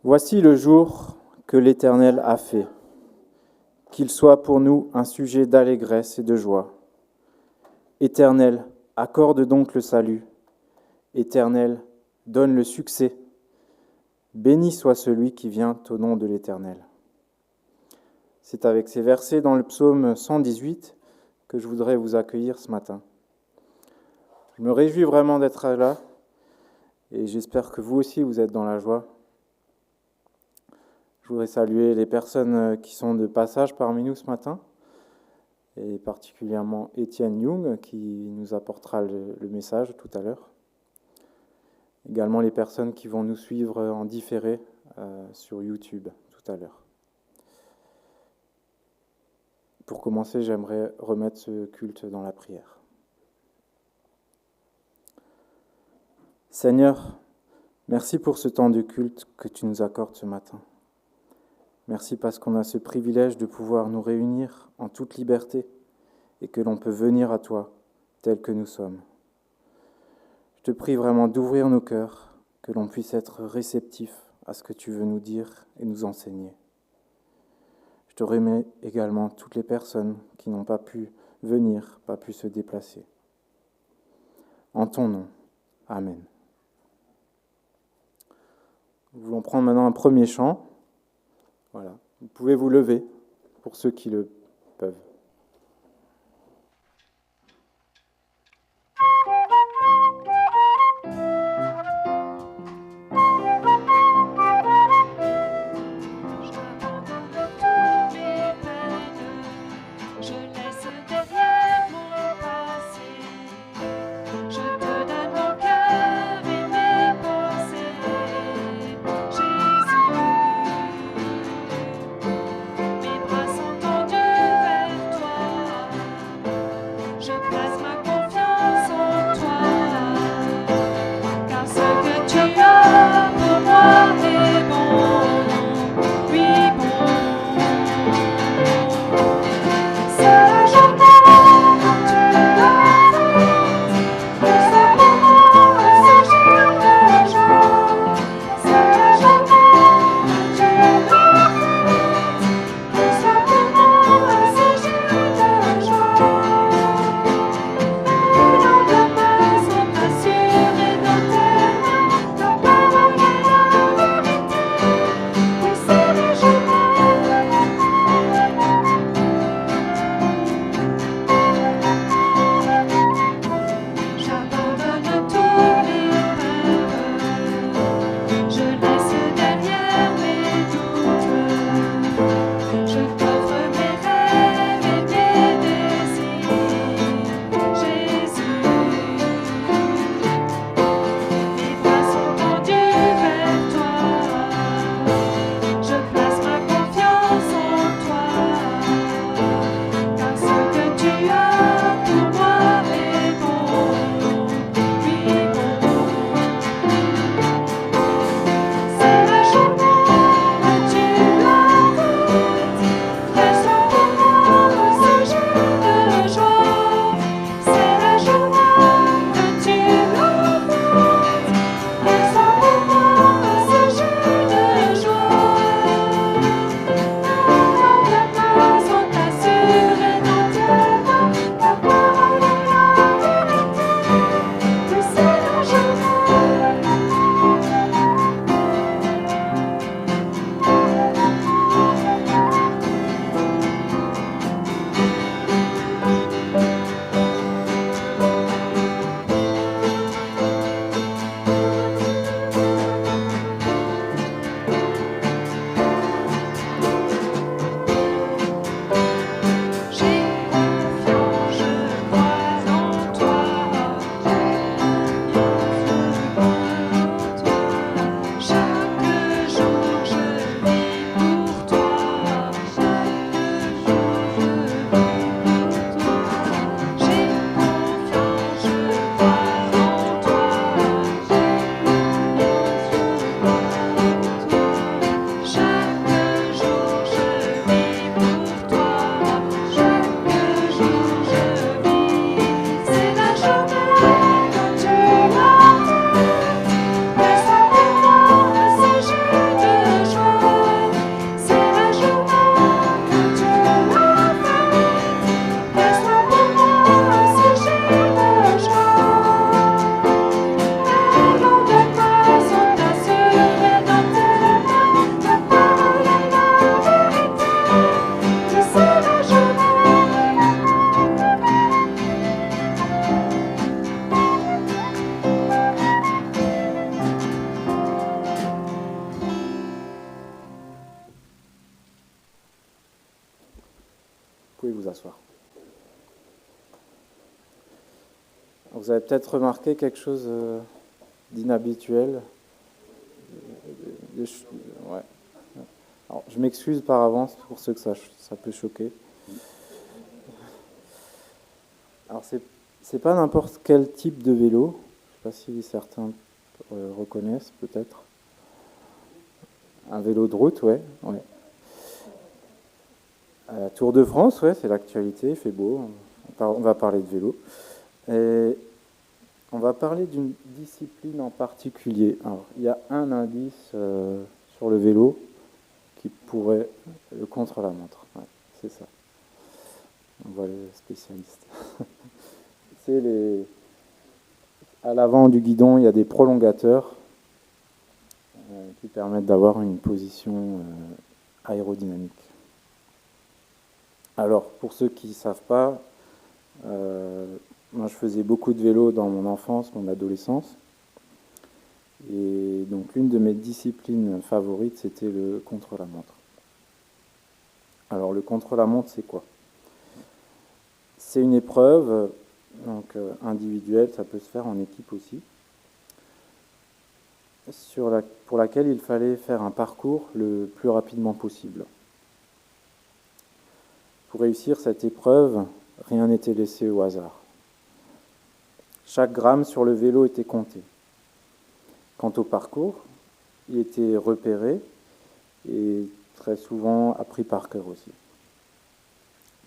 Voici le jour que l'Éternel a fait, qu'il soit pour nous un sujet d'allégresse et de joie. Éternel, accorde donc le salut. Éternel, donne le succès. Béni soit celui qui vient au nom de l'Éternel. C'est avec ces versets dans le psaume 118 que je voudrais vous accueillir ce matin. Je me réjouis vraiment d'être là et j'espère que vous aussi vous êtes dans la joie. Je voudrais saluer les personnes qui sont de passage parmi nous ce matin, et particulièrement Étienne Young qui nous apportera le message tout à l'heure. Également les personnes qui vont nous suivre en différé sur YouTube tout à l'heure. Pour commencer, j'aimerais remettre ce culte dans la prière. Seigneur, merci pour ce temps de culte que tu nous accordes ce matin. Merci parce qu'on a ce privilège de pouvoir nous réunir en toute liberté et que l'on peut venir à toi tel que nous sommes. Je te prie vraiment d'ouvrir nos cœurs, que l'on puisse être réceptif à ce que tu veux nous dire et nous enseigner. Je te remets également toutes les personnes qui n'ont pas pu venir, pas pu se déplacer. En ton nom, Amen. Nous voulons prendre maintenant un premier chant. Voilà. Vous pouvez vous lever pour ceux qui le peuvent. Mes bras sont tendus vers vous asseoir. Vous avez peut-être remarqué quelque chose d'inhabituel. Ouais. Alors, je m'excuse par avance pour ceux que ça peut choquer. Alors, c'est pas n'importe quel type de vélo. Je ne sais pas si certains reconnaissent peut-être. Un vélo de route, ouais. Tour de France, ouais, c'est l'actualité, il fait beau. On va parler de vélo. Et on va parler d'une discipline en particulier. Alors, il y a un indice sur le vélo qui pourrait le contre-la-montre. Ouais, c'est ça. On voit le spécialiste. À l'avant du guidon, il y a des prolongateurs qui permettent d'avoir une position aérodynamique. Alors, pour ceux qui ne savent pas, moi je faisais beaucoup de vélo dans mon enfance, mon adolescence. Et donc l'une de mes disciplines favorites, c'était le contre-la-montre. Alors le contre-la-montre, c'est quoi? C'est une épreuve donc, individuelle, ça peut se faire en équipe aussi, pour laquelle il fallait faire un parcours le plus rapidement possible. Pour réussir cette épreuve, rien n'était laissé au hasard. Chaque gramme sur le vélo était compté. Quant au parcours, il était repéré et très souvent appris par cœur aussi,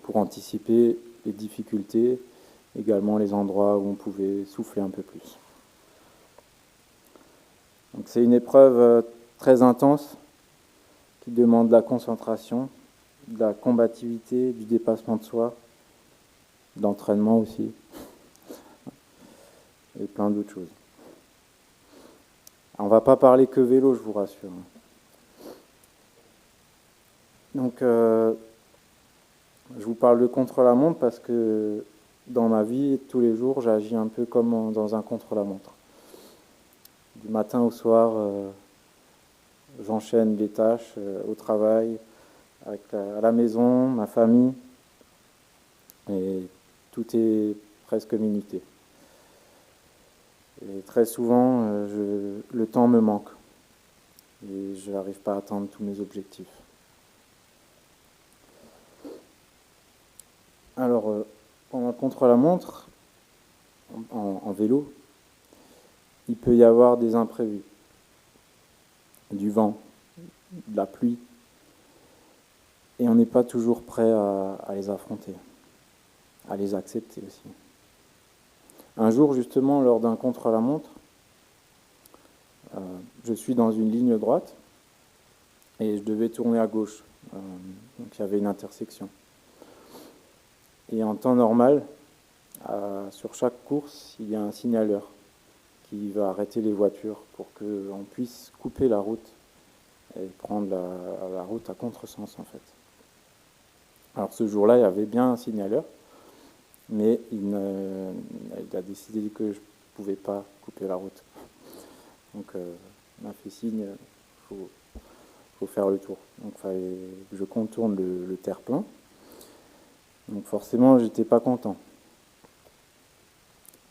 pour anticiper les difficultés, également les endroits où on pouvait souffler un peu plus. Donc c'est une épreuve très intense qui demande de la concentration, de la combativité, du dépassement de soi, d'entraînement aussi, et plein d'autres choses. Alors, on ne va pas parler que vélo, je vous rassure. Donc, je vous parle de contre-la-montre parce que dans ma vie, tous les jours, j'agis un peu comme dans un contre-la-montre. Du matin au soir, j'enchaîne les tâches au travail, à la maison, ma famille, et tout est presque minuté. Et très souvent, le temps me manque et je n'arrive pas à atteindre tous mes objectifs. Alors, pendant le contre-la-montre, en vélo, il peut y avoir des imprévus, du vent, de la pluie, et on n'est pas toujours prêt à les affronter, à les accepter aussi. Un jour, justement, lors d'un contre-la-montre, je suis dans une ligne droite et je devais tourner à gauche. Donc il y avait une intersection. Et en temps normal, sur chaque course, il y a un signaleur qui va arrêter les voitures pour qu'on puisse couper la route et prendre la route à contresens en fait. Alors ce jour-là, il y avait bien un signaleur, mais il a décidé que je ne pouvais pas couper la route. Donc il m'a fait signe, il faut faire le tour. Donc je contourne le terre-plein. Donc forcément, j'étais pas content.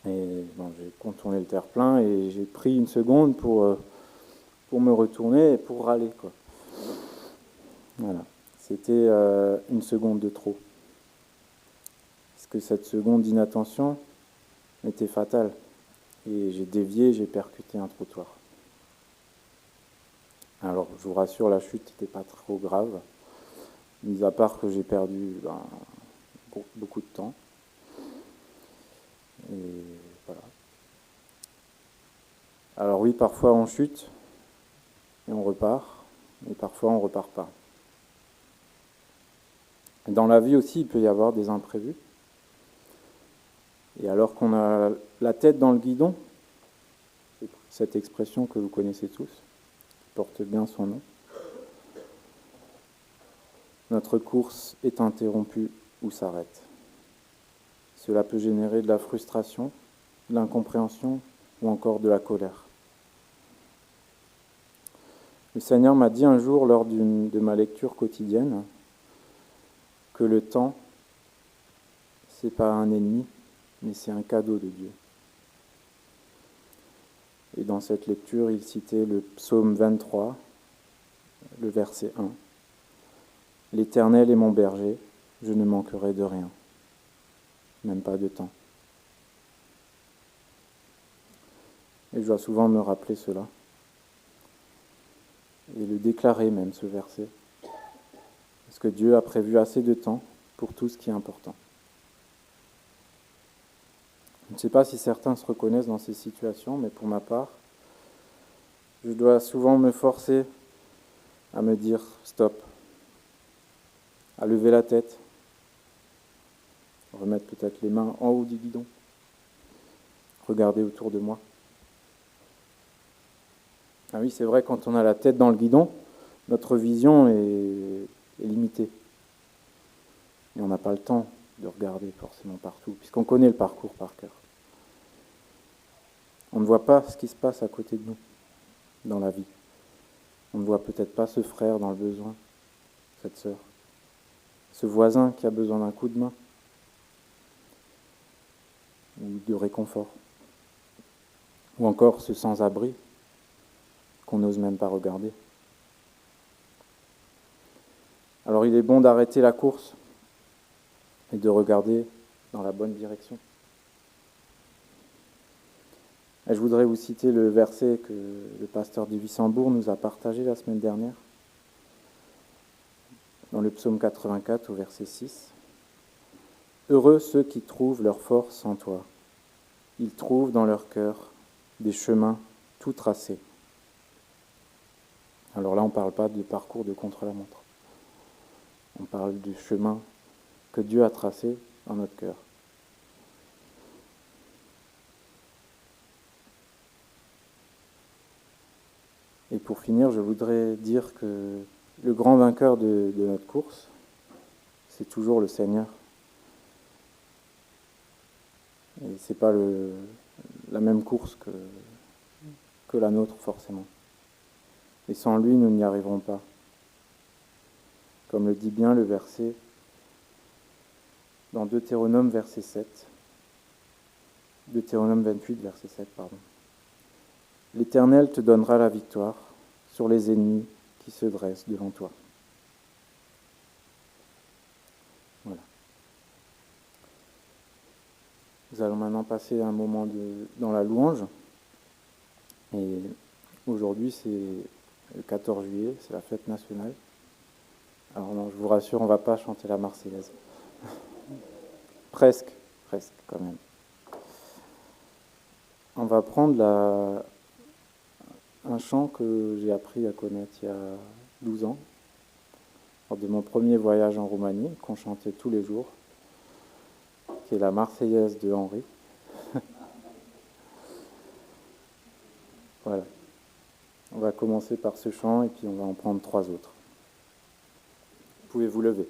Et bon, j'ai contourné le terre-plein et j'ai pris une seconde pour me retourner et pour râler, quoi. Voilà. C'était une seconde de trop. Parce que cette seconde d'inattention était fatale. Et j'ai dévié, j'ai percuté un trottoir. Alors, je vous rassure, la chute n'était pas trop grave, mis à part que j'ai perdu beaucoup de temps. Et voilà. Alors oui, parfois on chute et on repart, mais parfois on ne repart pas. Dans la vie aussi, il peut y avoir des imprévus. Et alors qu'on a la tête dans le guidon, c'est cette expression que vous connaissez tous, qui porte bien son nom, notre course est interrompue ou s'arrête. Cela peut générer de la frustration, de l'incompréhension ou encore de la colère. Le Seigneur m'a dit un jour lors de ma lecture quotidienne que le temps c'est pas un ennemi, mais c'est un cadeau de Dieu. Et dans cette lecture, il citait le psaume 23, le verset 1. « L'Éternel est mon berger, je ne manquerai de rien, même pas de temps. » Et je dois souvent me rappeler cela, et le déclarer même, ce verset, parce que Dieu a prévu assez de temps pour tout ce qui est important. Je ne sais pas si certains se reconnaissent dans ces situations, mais pour ma part, je dois souvent me forcer à me dire stop, à lever la tête, remettre peut-être les mains en haut du guidon, regarder autour de moi. Ah oui, c'est vrai, quand on a la tête dans le guidon, notre vision est limitée. Et on n'a pas le temps de regarder forcément partout, puisqu'on connaît le parcours par cœur. On ne voit pas ce qui se passe à côté de nous, dans la vie. On ne voit peut-être pas ce frère dans le besoin, cette sœur, ce voisin qui a besoin d'un coup de main, ou de réconfort, ou encore ce sans-abri qu'on n'ose même pas regarder. Alors il est bon d'arrêter la course et de regarder dans la bonne direction. Et je voudrais vous citer le verset que le pasteur du Wissembourg nous a partagé la semaine dernière, dans le psaume 84 au verset 6. « Heureux ceux qui trouvent leur force en toi. Ils trouvent dans leur cœur des chemins tout tracés. » Alors là, on ne parle pas du parcours de contre-la-montre. On parle du chemin que Dieu a tracé dans notre cœur. Et pour finir, je voudrais dire que le grand vainqueur de notre course, c'est toujours le Seigneur. Et ce n'est pas la même course que la nôtre, forcément. Et sans lui, nous n'y arriverons pas. Comme le dit bien le verset dans Deutéronome, verset 7. Deutéronome 28, verset 7, pardon. « L'Éternel te donnera la victoire sur les ennemis qui se dressent devant toi. » Voilà. Nous allons maintenant passer un moment dans la louange. Et aujourd'hui, c'est le 14 juillet, c'est la fête nationale. Alors non, je vous rassure, on ne va pas chanter la Marseillaise. Presque quand même. On va prendre un chant que j'ai appris à connaître il y a 12 ans, lors de mon premier voyage en Roumanie, qu'on chantait tous les jours, qui est la Marseillaise de Henri. Voilà. On va commencer par ce chant et puis on va en prendre 3 autres. Vous pouvez vous lever.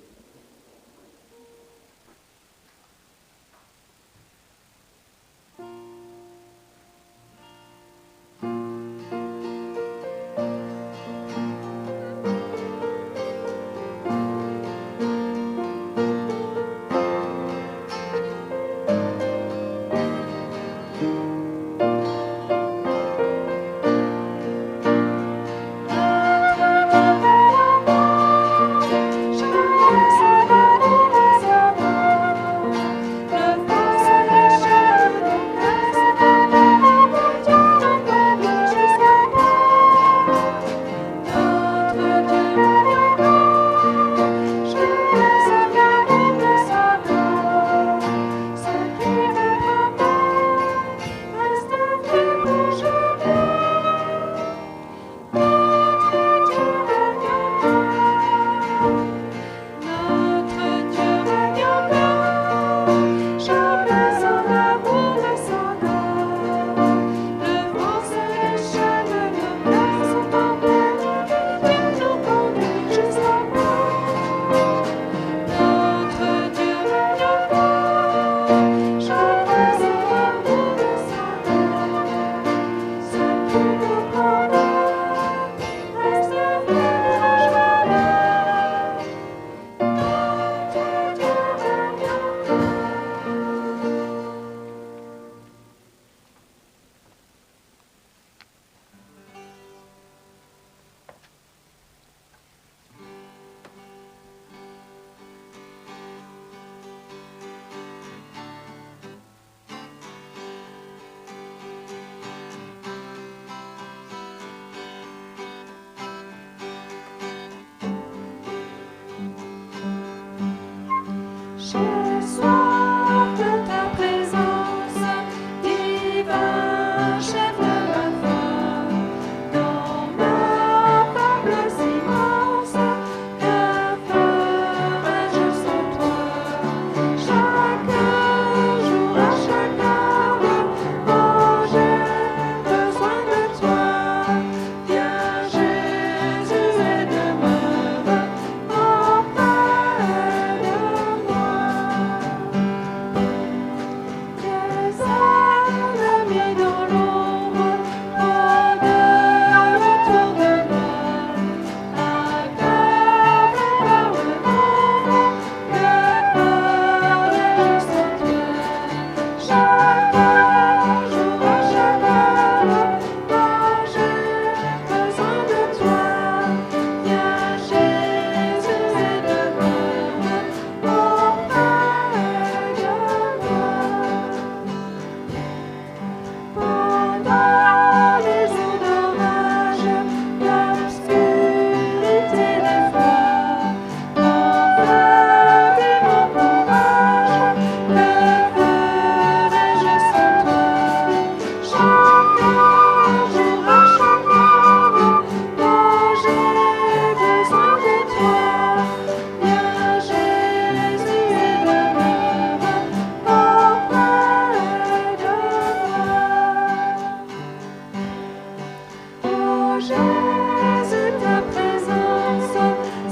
Jésus, ta présence,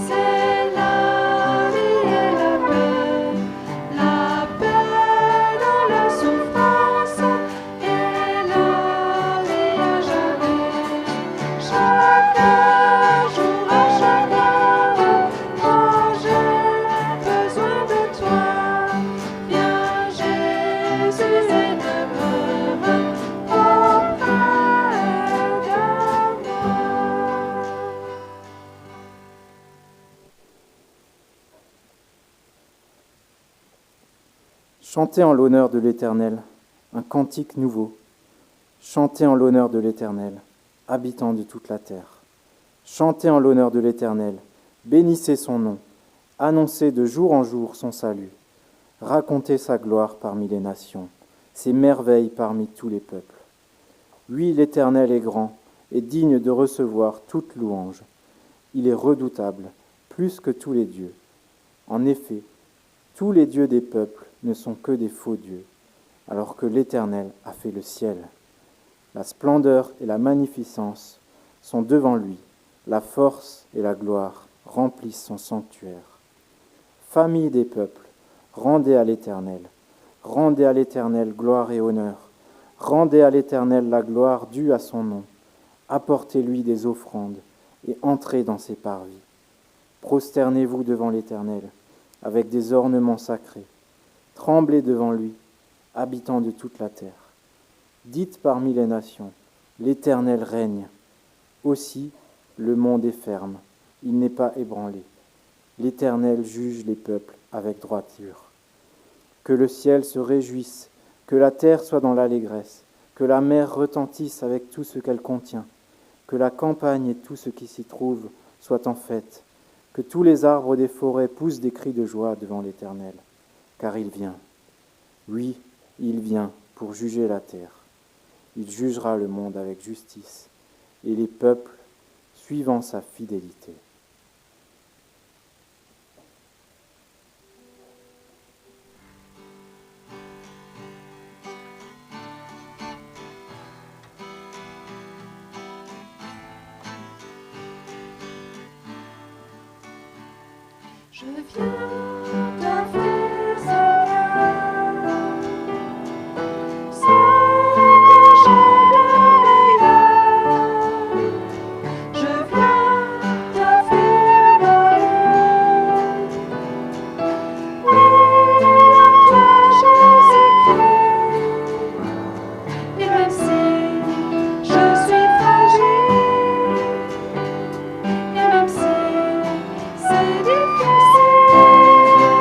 c'est la vie et la paix dans la souffrance et la vie à jamais. Chaque jour, à chaque heure, quand j'ai besoin de toi, viens Jésus et demeure auprès de moi. Chantez en l'honneur de l'Éternel un cantique nouveau. Chantez en l'honneur de l'Éternel, habitants de toute la terre. Chantez en l'honneur de l'Éternel, bénissez son nom, annoncez de jour en jour son salut. Racontez sa gloire parmi les nations, ses merveilles parmi tous les peuples. Oui, l'Éternel est grand et digne de recevoir toute louange. Il est redoutable, plus que tous les dieux. En effet, tous les dieux des peuples ne sont que des faux dieux, alors que l'Éternel a fait le ciel. La splendeur et la magnificence sont devant lui, la force et la gloire remplissent son sanctuaire. Famille des peuples, rendez à l'Éternel gloire et honneur, rendez à l'Éternel la gloire due à son nom, apportez-lui des offrandes et entrez dans ses parvis. Prosternez-vous devant l'Éternel avec des ornements sacrés, tremblez devant lui, habitants de toute la terre. Dites parmi les nations, l'Éternel règne. Aussi, le monde est ferme, il n'est pas ébranlé. L'Éternel juge les peuples avec droiture. Que le ciel se réjouisse, que la terre soit dans l'allégresse, que la mer retentisse avec tout ce qu'elle contient, que la campagne et tout ce qui s'y trouve soient en fête, que tous les arbres des forêts poussent des cris de joie devant l'Éternel, car il vient. Oui, il vient pour juger la terre. Il jugera le monde avec justice et les peuples suivant sa fidélité. Je viens t'offrir ce cœur, ce que j'ai de meilleur. Je viens t'offrir ma vie. Oui, à toi Jésus-Christ. Et même si je suis fragile, et même si c'est difficile,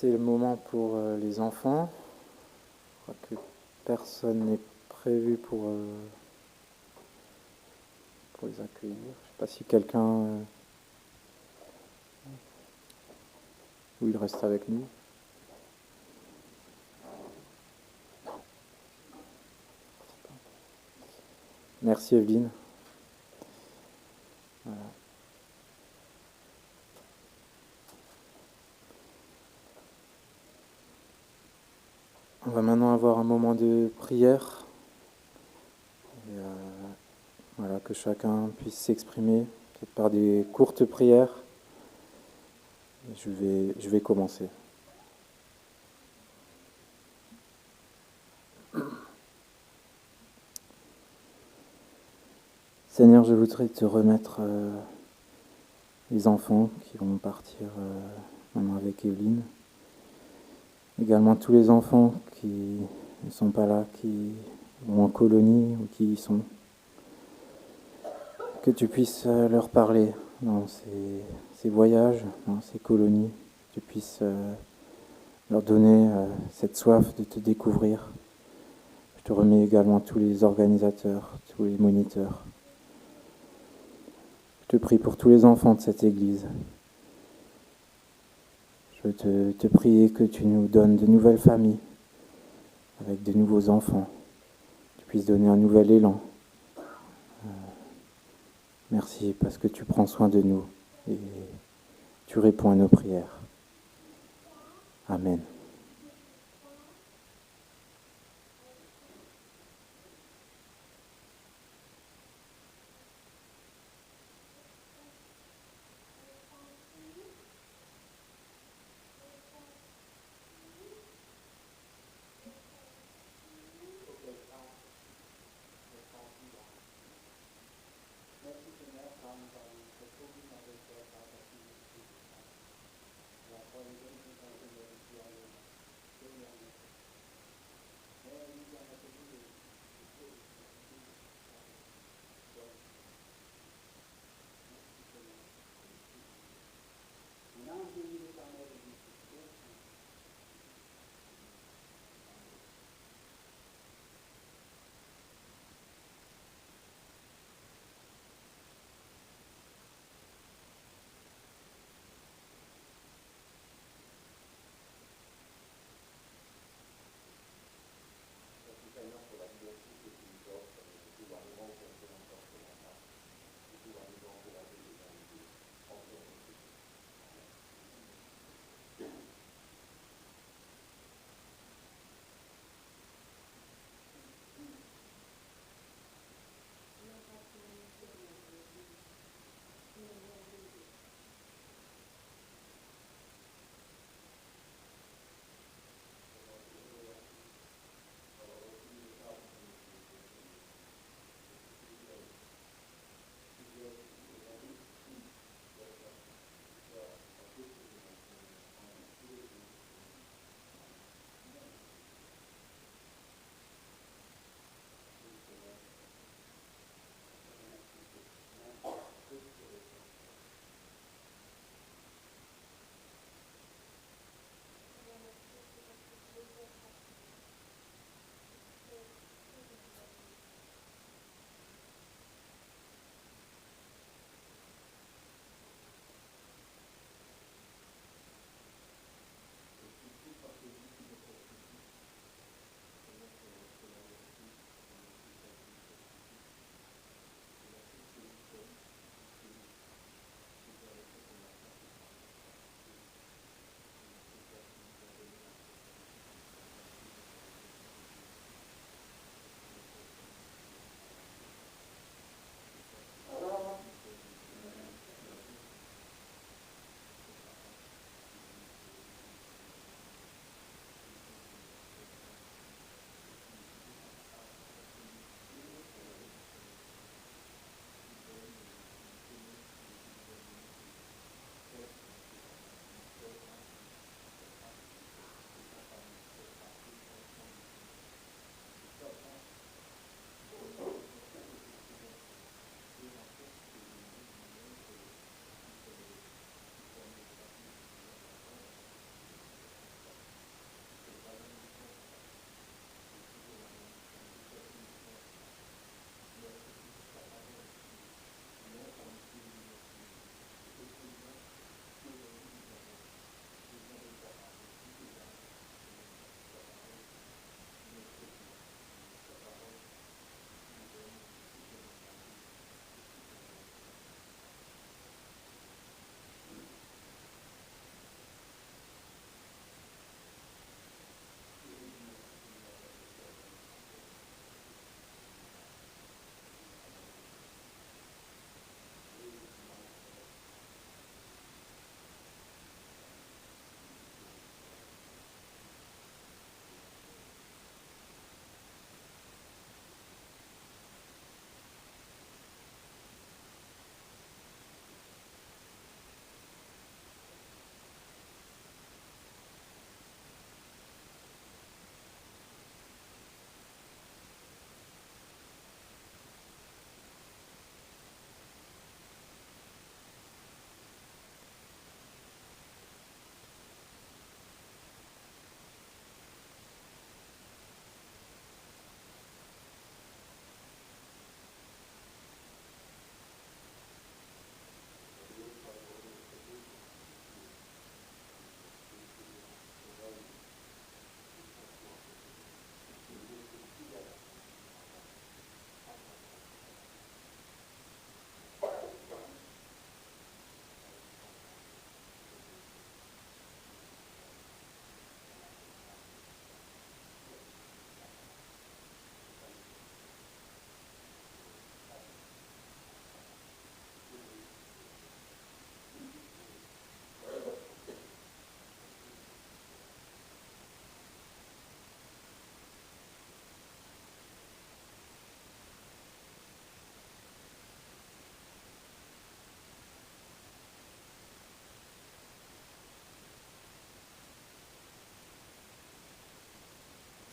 c'est le moment pour les enfants. Je crois que personne n'est prévu pour les accueillir. Je ne sais pas si quelqu'un... ou il reste avec nous. Merci Evelyne. Voilà. On va maintenant avoir un moment de prière. Et, voilà, que chacun puisse s'exprimer, peut-être par des courtes prières. Et je vais commencer. Seigneur, je voudrais te remettre les enfants qui vont partir maintenant avec Evelyne. Également tous les enfants qui ne sont pas là, qui vont en colonie ou qui y sont. Que tu puisses leur parler dans ces voyages, dans ces colonies. Que tu puisses leur donner cette soif de te découvrir. Je te remets également tous les organisateurs, tous les moniteurs. Je te prie pour tous les enfants de cette église. Je veux te prier que tu nous donnes de nouvelles familles, avec de nouveaux enfants. Que tu puisses donner un nouvel élan. Merci parce que tu prends soin de nous et tu réponds à nos prières. Amen.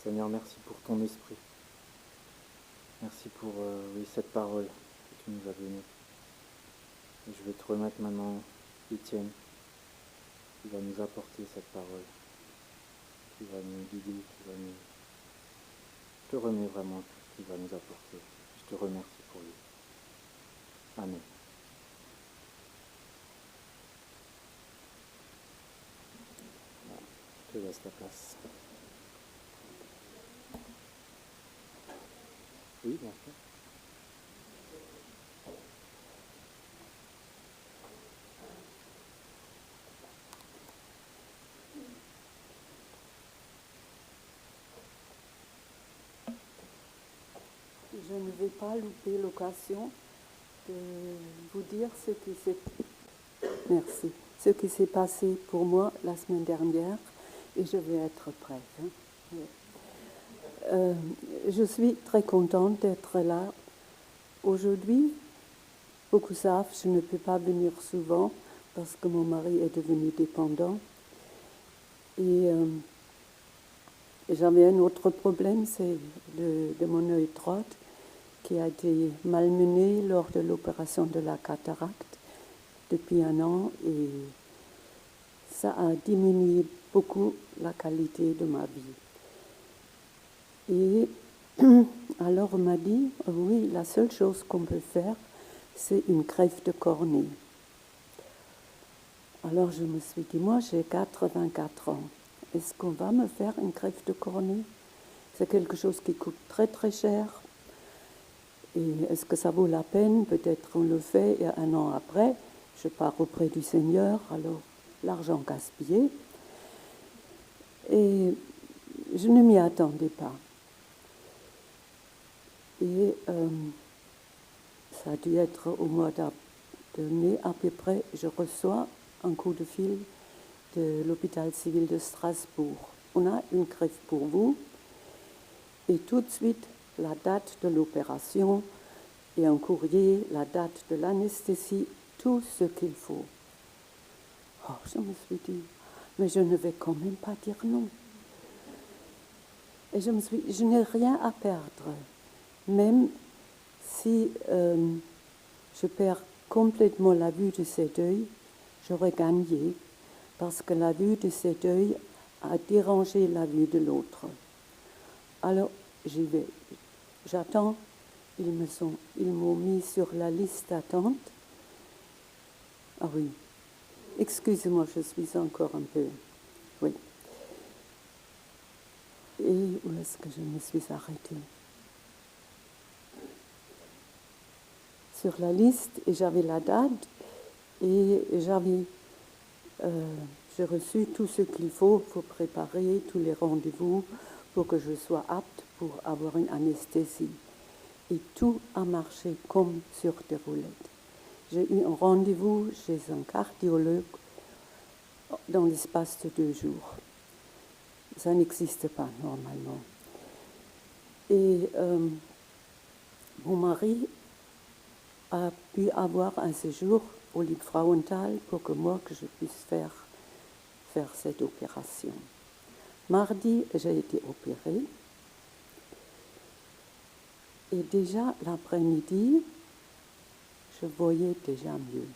Seigneur, merci pour ton esprit. Merci pour oui, cette parole que tu nous as donnée. Et je vais te remettre maintenant Étienne, qui va nous apporter cette parole, qui va nous guider, qui va nous... Je te remets vraiment tout ce qu'il va nous apporter. Je te remercie pour lui. Amen. Je te laisse la place. Oui, bien sûr. Je ne vais pas louper l'occasion de vous dire ce qui s'est passé pour moi la semaine dernière, et je vais être prête. Je suis très contente d'être là aujourd'hui. Beaucoup savent, je ne peux pas venir souvent parce que mon mari est devenu dépendant. Et j'avais un autre problème, c'est de mon œil droit, qui a été malmené lors de l'opération de la cataracte depuis 1 an, et ça a diminué beaucoup la qualité de ma vie. Et alors on m'a dit, oui, la seule chose qu'on peut faire, c'est une greffe de cornée. Alors je me suis dit, moi j'ai 84 ans, est-ce qu'on va me faire une greffe de cornée? C'est quelque chose qui coûte très très cher. Et est-ce que ça vaut la peine? Peut-être on le fait et 1 an après, je pars auprès du Seigneur, alors l'argent gaspillé. Et je ne m'y attendais pas. Et ça a dû être au mois de mai à peu près, je reçois un coup de fil de l'hôpital civil de Strasbourg. On a une greffe pour vous, et tout de suite, la date de l'opération et un courrier, la date de l'anesthésie, tout ce qu'il faut. Oh, je me suis dit, mais je ne vais quand même pas dire non. Et je n'ai rien à perdre, même si je perds complètement la vue de cet œil, j'aurais gagné, parce que la vue de cet œil a dérangé la vue de l'autre. Alors, j'y vais. J'attends. Ils m'ont mis sur la liste d'attente. Ah oui. Excusez-moi, je suis encore un peu... Oui. Et où est-ce que je me suis arrêtée? Sur la liste, et j'avais la date, et j'ai reçu tout ce qu'il faut pour préparer tous les rendez-vous pour que je sois apte pour avoir une anesthésie. Et tout a marché comme sur des roulettes. J'ai eu un rendez-vous chez un cardiologue dans l'espace de 2 jours. Ça n'existe pas normalement. Et mon mari a pu avoir un séjour au Liebfrauenthal pour que je puisse faire cette opération. Mardi, j'ai été opérée. Et déjà, l'après-midi, je voyais déjà mieux.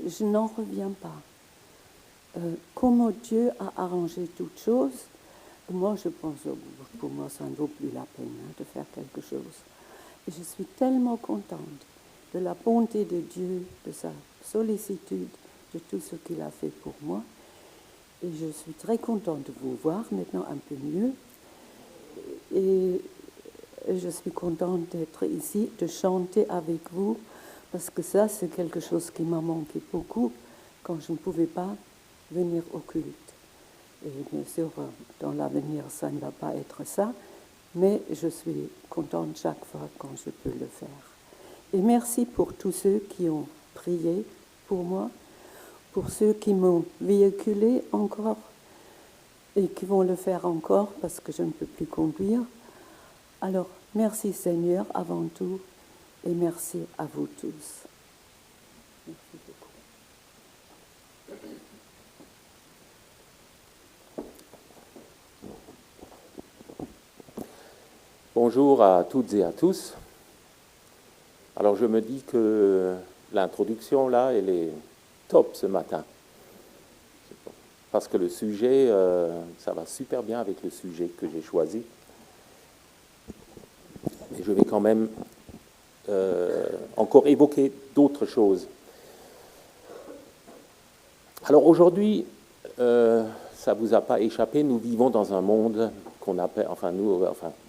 Je n'en reviens pas. Comment Dieu a arrangé toutes choses, moi je pense, pour moi ça ne vaut plus la peine de faire quelque chose. Et je suis tellement contente de la bonté de Dieu, de sa sollicitude, de tout ce qu'il a fait pour moi. Et je suis très contente de vous voir maintenant un peu mieux. Et je suis contente d'être ici, de chanter avec vous, parce que ça, c'est quelque chose qui m'a manqué beaucoup quand je ne pouvais pas venir au culte. Et bien sûr, dans l'avenir, ça ne va pas être ça, mais je suis contente chaque fois quand je peux le faire. Et merci pour tous ceux qui ont prié pour moi, pour ceux qui m'ont véhiculé encore et qui vont le faire encore parce que je ne peux plus conduire. Alors, merci Seigneur avant tout et merci à vous tous. Merci beaucoup. Bonjour à toutes et à tous. Alors je me dis que l'introduction là, elle est top ce matin. Parce que le sujet, ça va super bien avec le sujet que j'ai choisi. Mais je vais quand même encore évoquer d'autres choses. Alors aujourd'hui, ça ne vous a pas échappé, nous vivons dans un monde qu'on appelle,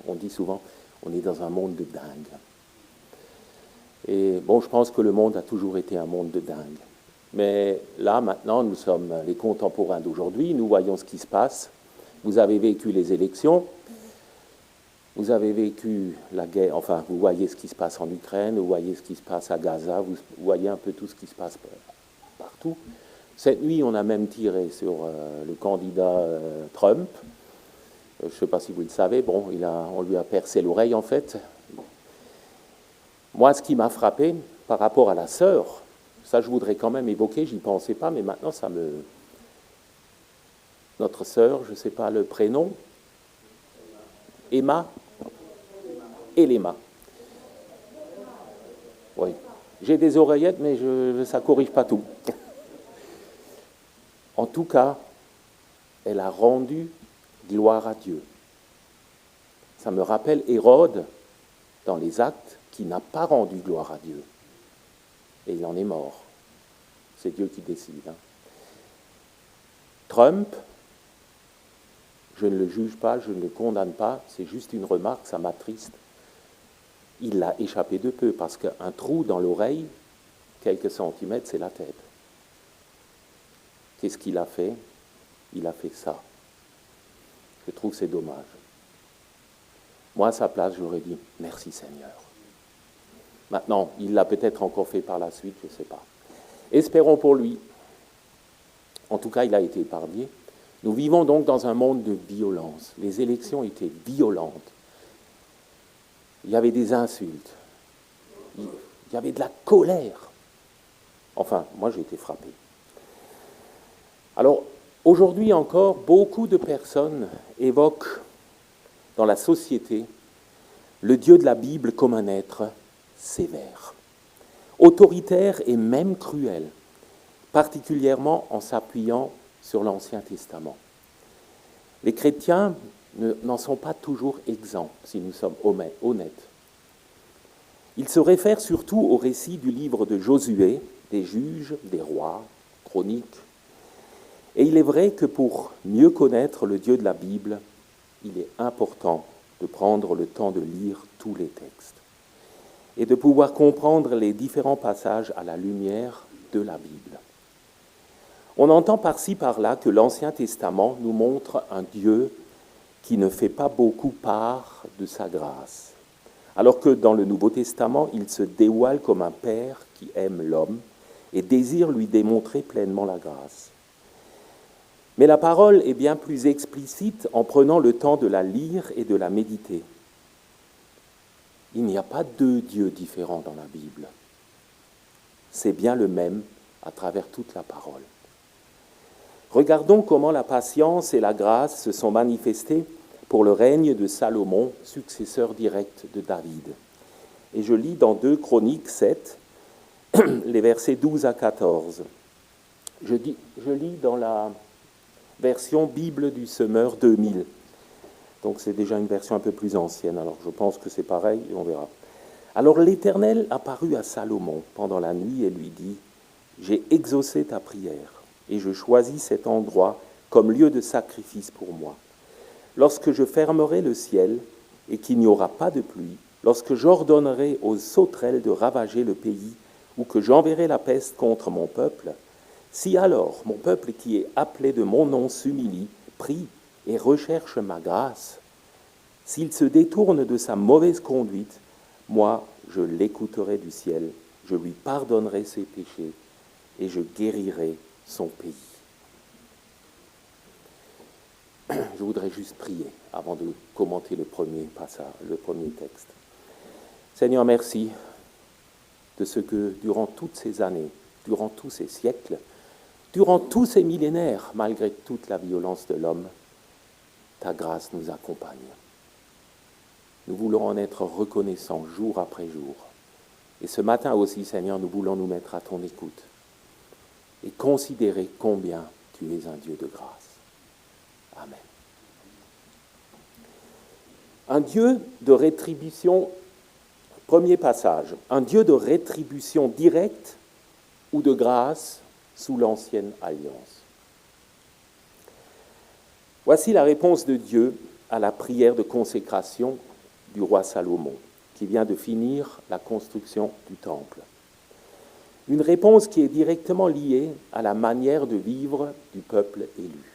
on dit souvent, on est dans un monde de dingue. Et bon, je pense que le monde a toujours été un monde de dingue. Mais là, maintenant, nous sommes les contemporains d'aujourd'hui, nous voyons ce qui se passe. Vous avez vécu les élections, vous avez vécu la guerre, enfin, vous voyez ce qui se passe en Ukraine, vous voyez ce qui se passe à Gaza, vous voyez un peu tout ce qui se passe partout. Cette nuit, on a même tiré sur le candidat Trump. Je ne sais pas si vous le savez, bon, on lui a percé l'oreille en fait. Moi, ce qui m'a frappé par rapport à la sœur, ça je voudrais quand même évoquer, j'y pensais pas, mais maintenant Notre sœur, je ne sais pas le prénom, Emma, Elema. Oui, j'ai des oreillettes, mais ça ne corrige pas tout. En tout cas, elle a rendu gloire à Dieu. Ça me rappelle Hérode, dans les Actes, qui n'a pas rendu gloire à Dieu. Et il en est mort. C'est Dieu qui décide. Trump, je ne le juge pas, je ne le condamne pas, c'est juste une remarque, ça m'attriste. Il l'a échappé de peu, parce qu'un trou dans l'oreille, quelques centimètres, c'est la tête. Qu'est-ce qu'il a fait? Il a fait ça. Je trouve que c'est dommage. Moi, à sa place, j'aurais dit « Merci Seigneur ». Maintenant, il l'a peut-être encore fait par la suite, je ne sais pas. Espérons pour lui. En tout cas, il a été épargné. Nous vivons donc dans un monde de violence. Les élections étaient violentes. Il y avait des insultes. Il y avait de la colère. Enfin, moi, j'ai été frappé. Alors, aujourd'hui encore, beaucoup de personnes évoquent dans la société le Dieu de la Bible comme un être sévère, autoritaire et même cruel, particulièrement en s'appuyant sur l'Ancien Testament. Les chrétiens n'en sont pas toujours exempts, si nous sommes honnêtes. Ils se réfèrent surtout au récit du livre de Josué, des juges, des rois, chroniques. Et il est vrai que pour mieux connaître le Dieu de la Bible, il est important de prendre le temps de lire tous les textes et de pouvoir comprendre les différents passages à la lumière de la Bible. On entend par-ci par-là que l'Ancien Testament nous montre un Dieu qui ne fait pas beaucoup part de sa grâce, alors que dans le Nouveau Testament, il se dévoile comme un Père qui aime l'homme et désire lui démontrer pleinement la grâce. Mais la parole est bien plus explicite en prenant le temps de la lire et de la méditer. Il n'y a pas deux dieux différents dans la Bible. C'est bien le même à travers toute la parole. Regardons comment la patience et la grâce se sont manifestées pour le règne de Salomon, successeur direct de David. Et je lis dans 2 Chroniques 7, les versets 12 à 14. Je lis dans la version Bible du Semeur 2000. Donc c'est déjà une version un peu plus ancienne, alors je pense que c'est pareil et on verra. Alors l'Éternel apparut à Salomon pendant la nuit et lui dit « J'ai exaucé ta prière et je choisis cet endroit comme lieu de sacrifice pour moi. Lorsque je fermerai le ciel et qu'il n'y aura pas de pluie, lorsque j'ordonnerai aux sauterelles de ravager le pays ou que j'enverrai la peste contre mon peuple, si alors mon peuple qui est appelé de mon nom s'humilie, prie et recherche ma grâce, s'il se détourne de sa mauvaise conduite, moi je l'écouterai du ciel, je lui pardonnerai ses péchés et je guérirai son pays. » Je voudrais juste prier avant de commenter le premier passage, le premier texte. Seigneur, merci de ce que durant toutes ces années, durant tous ces siècles, durant tous ces millénaires, malgré toute la violence de l'homme, ta grâce nous accompagne. Nous voulons en être reconnaissants jour après jour. Et ce matin aussi, Seigneur, nous voulons nous mettre à ton écoute et considérer combien tu es un Dieu de grâce. Amen. Un Dieu de rétribution, premier passage, un Dieu de rétribution directe ou de grâce sous l'ancienne alliance. Voici la réponse de Dieu à la prière de consécration du roi Salomon, qui vient de finir la construction du temple. Une réponse qui est directement liée à la manière de vivre du peuple élu.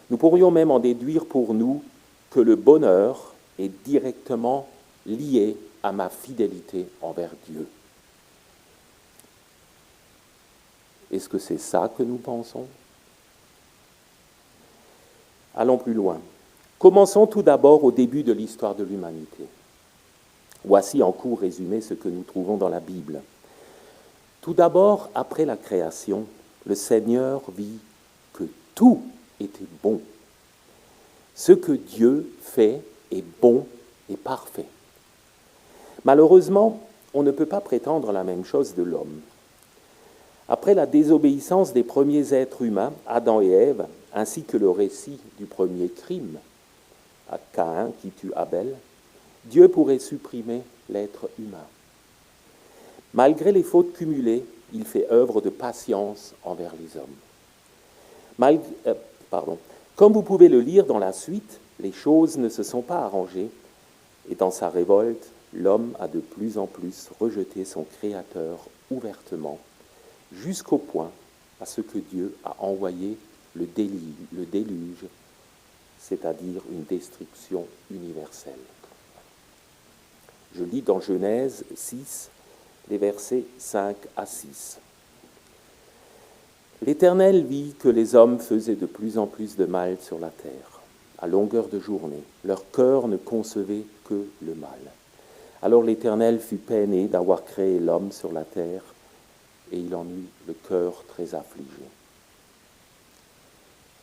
Nous pourrions même en déduire pour nous que le bonheur est directement lié à ma fidélité envers Dieu. Est-ce que c'est ça que nous pensons ? Allons plus loin. Commençons tout d'abord au début de l'histoire de l'humanité. Voici en court résumé ce que nous trouvons dans la Bible. Tout d'abord, après la création, le Seigneur vit que tout était bon. Ce que Dieu fait est bon et parfait. Malheureusement, on ne peut pas prétendre la même chose de l'homme. Après la désobéissance des premiers êtres humains, Adam et Ève, ainsi que le récit du premier crime, à Caïn qui tue Abel, Dieu pourrait supprimer l'être humain. Malgré les fautes cumulées, il fait œuvre de patience envers les hommes. Comme vous pouvez le lire dans la suite, les choses ne se sont pas arrangées et dans sa révolte, l'homme a de plus en plus rejeté son Créateur ouvertement, jusqu'au point à ce que Dieu a envoyé le déluge, c'est-à-dire une destruction universelle. Je lis dans Genèse 6, les versets 5 à 6. L'Éternel vit que les hommes faisaient de plus en plus de mal sur la terre, à longueur de journée. Leur cœur ne concevait que le mal. Alors l'Éternel fut peiné d'avoir créé l'homme sur la terre, et il en eut le cœur très affligé.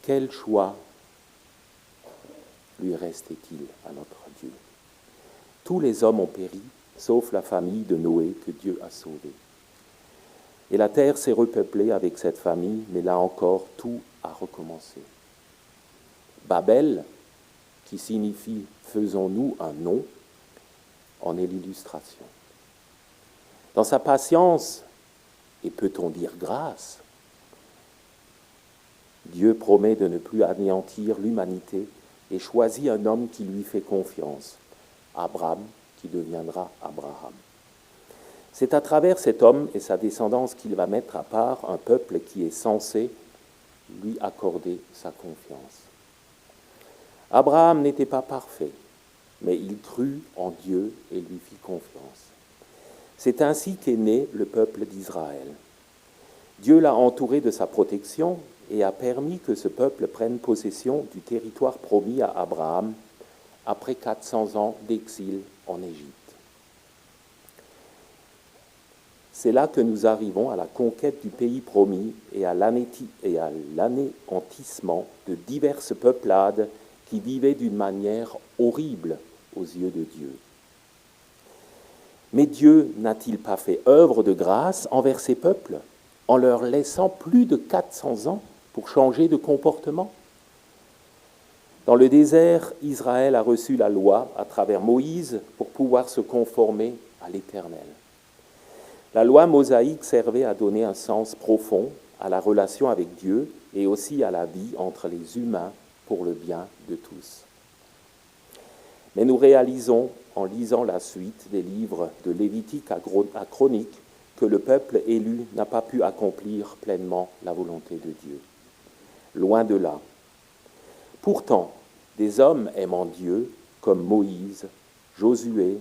Quel choix lui restait-il à notre Dieu ? Tous les hommes ont péri, sauf la famille de Noé que Dieu a sauvée. Et la terre s'est repeuplée avec cette famille, mais là encore, tout a recommencé. Babel, qui signifie « faisons-nous un nom », en est l'illustration. Dans sa patience, et peut-on dire grâce, Dieu promet de ne plus anéantir l'humanité et choisit un homme qui lui fait confiance, Abraham, qui deviendra Abraham. C'est à travers cet homme et sa descendance qu'il va mettre à part un peuple qui est censé lui accorder sa confiance. Abraham n'était pas parfait, mais il crut en Dieu et lui fit confiance. C'est ainsi qu'est né le peuple d'Israël. Dieu l'a entouré de sa protection et a permis que ce peuple prenne possession du territoire promis à Abraham après 400 ans d'exil en Égypte. C'est là que nous arrivons à la conquête du pays promis et à l'anéantissement de diverses peuplades qui vivaient d'une manière horrible aux yeux de Dieu. Mais Dieu n'a-t-il pas fait œuvre de grâce envers ces peuples en leur laissant plus de 400 ans pour changer de comportement ? Dans le désert, Israël a reçu la loi à travers Moïse pour pouvoir se conformer à l'Éternel. La loi mosaïque servait à donner un sens profond à la relation avec Dieu et aussi à la vie entre les humains pour le bien de tous. Mais nous réalisons, en lisant la suite des livres de Lévitique à Chronique, que le peuple élu n'a pas pu accomplir pleinement la volonté de Dieu. Loin de là. Pourtant, des hommes aimant Dieu, comme Moïse, Josué,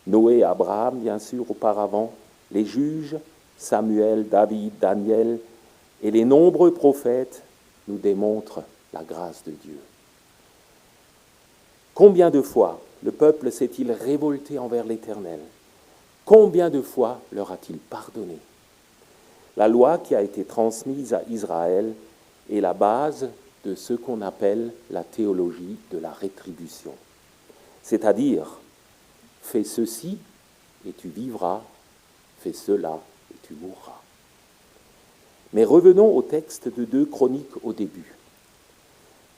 Noé, Abraham, bien sûr, auparavant, les juges, Samuel, David, Daniel et les nombreux prophètes nous démontrent la grâce de Dieu. Combien de fois le peuple s'est-il révolté envers l'Éternel ? Combien de fois leur a-t-il pardonné ? La loi qui a été transmise à Israël est la base de ce qu'on appelle la théologie de la rétribution. c'est-à-dire fais ceci et tu vivras, fais cela et tu mourras. Mais revenons au texte de 2 Chroniques au début.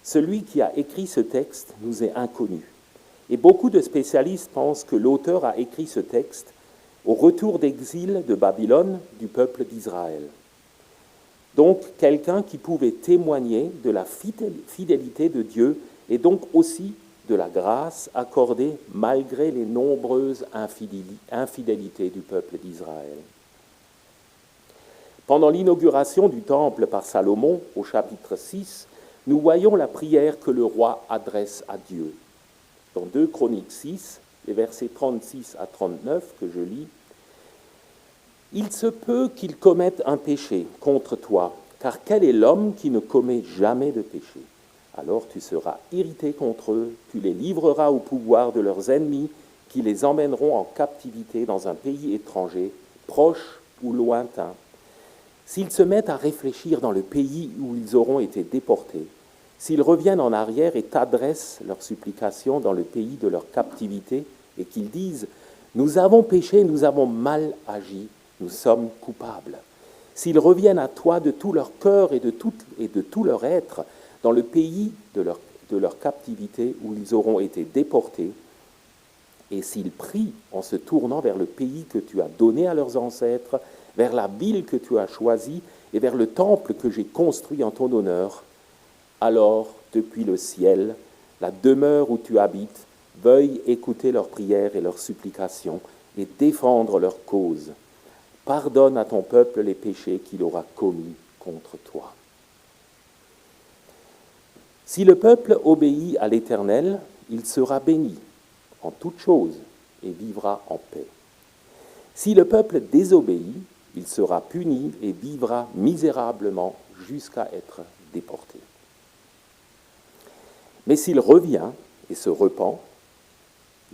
Celui qui a écrit ce texte nous est inconnu. Et beaucoup de spécialistes pensent que l'auteur a écrit ce texte au retour d'exil de Babylone du peuple d'Israël. Donc, quelqu'un qui pouvait témoigner de la fidélité de Dieu et donc aussi de la grâce accordée malgré les nombreuses infidélités du peuple d'Israël. Pendant l'inauguration du temple par Salomon, au chapitre 6, nous voyons la prière que le roi adresse à Dieu. Dans 2 Chroniques 6, les versets 36 à 39 que je lis, « Il se peut qu'ils commettent un péché contre toi, car quel est l'homme qui ne commet jamais de péché ? Alors tu seras irrité contre eux, tu les livreras au pouvoir de leurs ennemis, qui les emmèneront en captivité dans un pays étranger, proche ou lointain. S'ils se mettent à réfléchir dans le pays où ils auront été déportés, s'ils reviennent en arrière et t'adressent leurs supplications dans le pays de leur captivité, et qu'ils disent « Nous avons péché, nous avons mal agi, nous sommes coupables. » S'ils reviennent à toi de tout leur cœur et de tout leur être, dans le pays de leur captivité où ils auront été déportés, et s'ils prient en se tournant vers le pays que tu as donné à leurs ancêtres, vers la ville que tu as choisie et vers le temple que j'ai construit en ton honneur, alors, depuis le ciel, la demeure où tu habites, veuille écouter leurs prières et leurs supplications et défendre leur cause. Pardonne à ton peuple les péchés qu'il aura commis contre toi. Si le peuple obéit à l'Éternel, il sera béni en toutes choses et vivra en paix. Si le peuple désobéit, il sera puni et vivra misérablement jusqu'à être déporté. Mais s'il revient et se repent,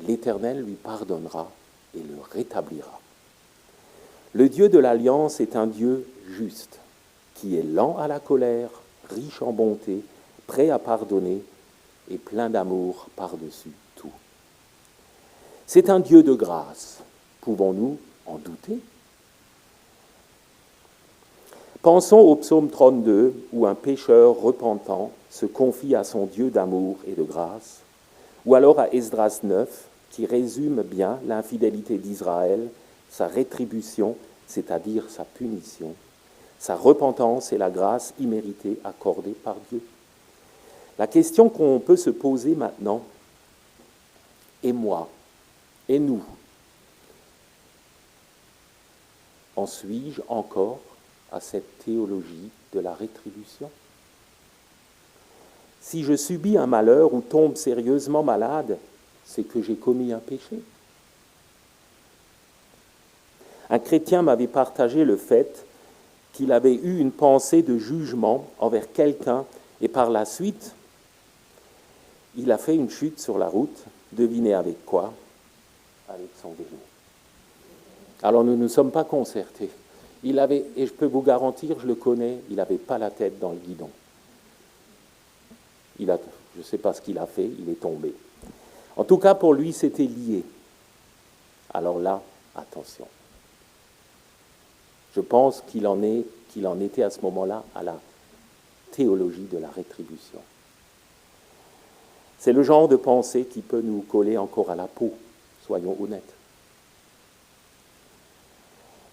l'Éternel lui pardonnera et le rétablira. Le Dieu de l'Alliance est un Dieu juste, qui est lent à la colère, riche en bonté, prêt à pardonner et plein d'amour par-dessus tout. C'est un Dieu de grâce. Pouvons-nous en douter ? Pensons au psaume 32, où un pécheur repentant se confie à son Dieu d'amour et de grâce, ou alors à Esdras 9, qui résume bien l'infidélité d'Israël, sa rétribution, c'est-à-dire sa punition, sa repentance et la grâce imméritée accordée par Dieu. La question qu'on peut se poser maintenant, et moi, et nous, en suis-je encore à cette théologie de la rétribution ? Si je subis un malheur ou tombe sérieusement malade, c'est que j'ai commis un péché. Un chrétien m'avait partagé le fait qu'il avait eu une pensée de jugement envers quelqu'un et par la suite, il a fait une chute sur la route. Devinez avec quoi ? Avec son vélo. Alors nous ne nous sommes pas concertés. Il avait, et je peux vous garantir, je le connais, il n'avait pas la tête dans le guidon. Je ne sais pas ce qu'il a fait, il est tombé. En tout cas, pour lui, c'était lié. Alors là, attention. Je pense qu'il en était à ce moment-là à la théologie de la rétribution. C'est le genre de pensée qui peut nous coller encore à la peau, soyons honnêtes.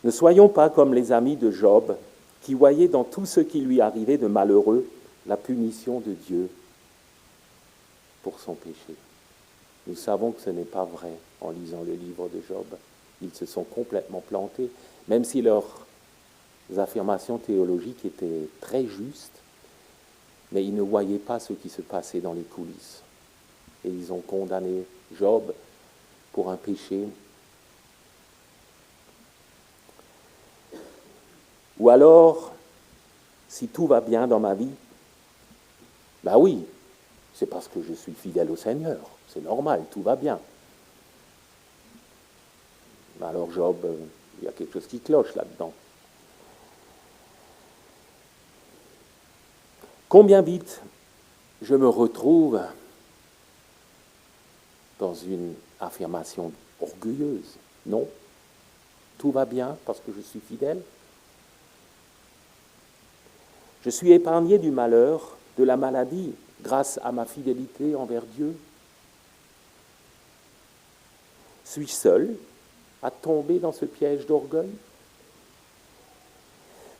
Ne soyons pas comme les amis de Job, qui voyaient dans tout ce qui lui arrivait de malheureux la punition de Dieu pour son péché. Nous savons que ce n'est pas vrai en lisant le livre de Job. Ils se sont complètement plantés, même si leurs affirmations théologiques étaient très justes, mais ils ne voyaient pas ce qui se passait dans les coulisses. Et ils ont condamné Job pour un péché. Ou alors, si tout va bien dans ma vie, ben oui, c'est parce que je suis fidèle au Seigneur. C'est normal, tout va bien. Alors Job, il y a quelque chose qui cloche là-dedans. Combien vite je me retrouve dans une affirmation orgueilleuse. Non. Tout va bien parce que je suis fidèle. Je suis épargné du malheur, de la maladie, grâce à ma fidélité envers Dieu. Suis-je seul à tomber dans ce piège d'orgueil?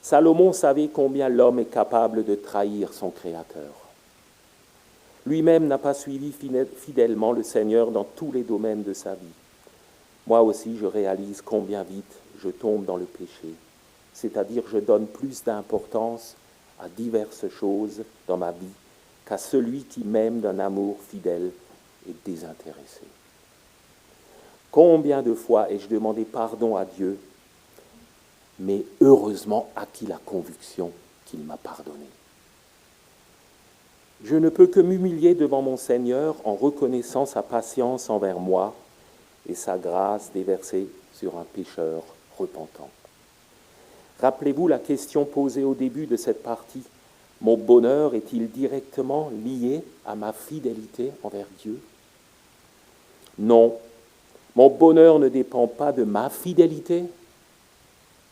Salomon savait combien l'homme est capable de trahir son Créateur. Lui-même n'a pas suivi fidèlement le Seigneur dans tous les domaines de sa vie. Moi aussi, je réalise combien vite je tombe dans le péché, c'est-à-dire je donne plus d'importance à diverses choses dans ma vie qu'à celui qui m'aime d'un amour fidèle et désintéressé. Combien de fois ai-je demandé pardon à Dieu, mais heureusement acquis la conviction qu'il m'a pardonné. Je ne peux que m'humilier devant mon Seigneur en reconnaissant sa patience envers moi et sa grâce déversée sur un pécheur repentant. Rappelez-vous la question posée au début de cette partie. Mon bonheur est-il directement lié à ma fidélité envers Dieu? Non, mon bonheur ne dépend pas de ma fidélité,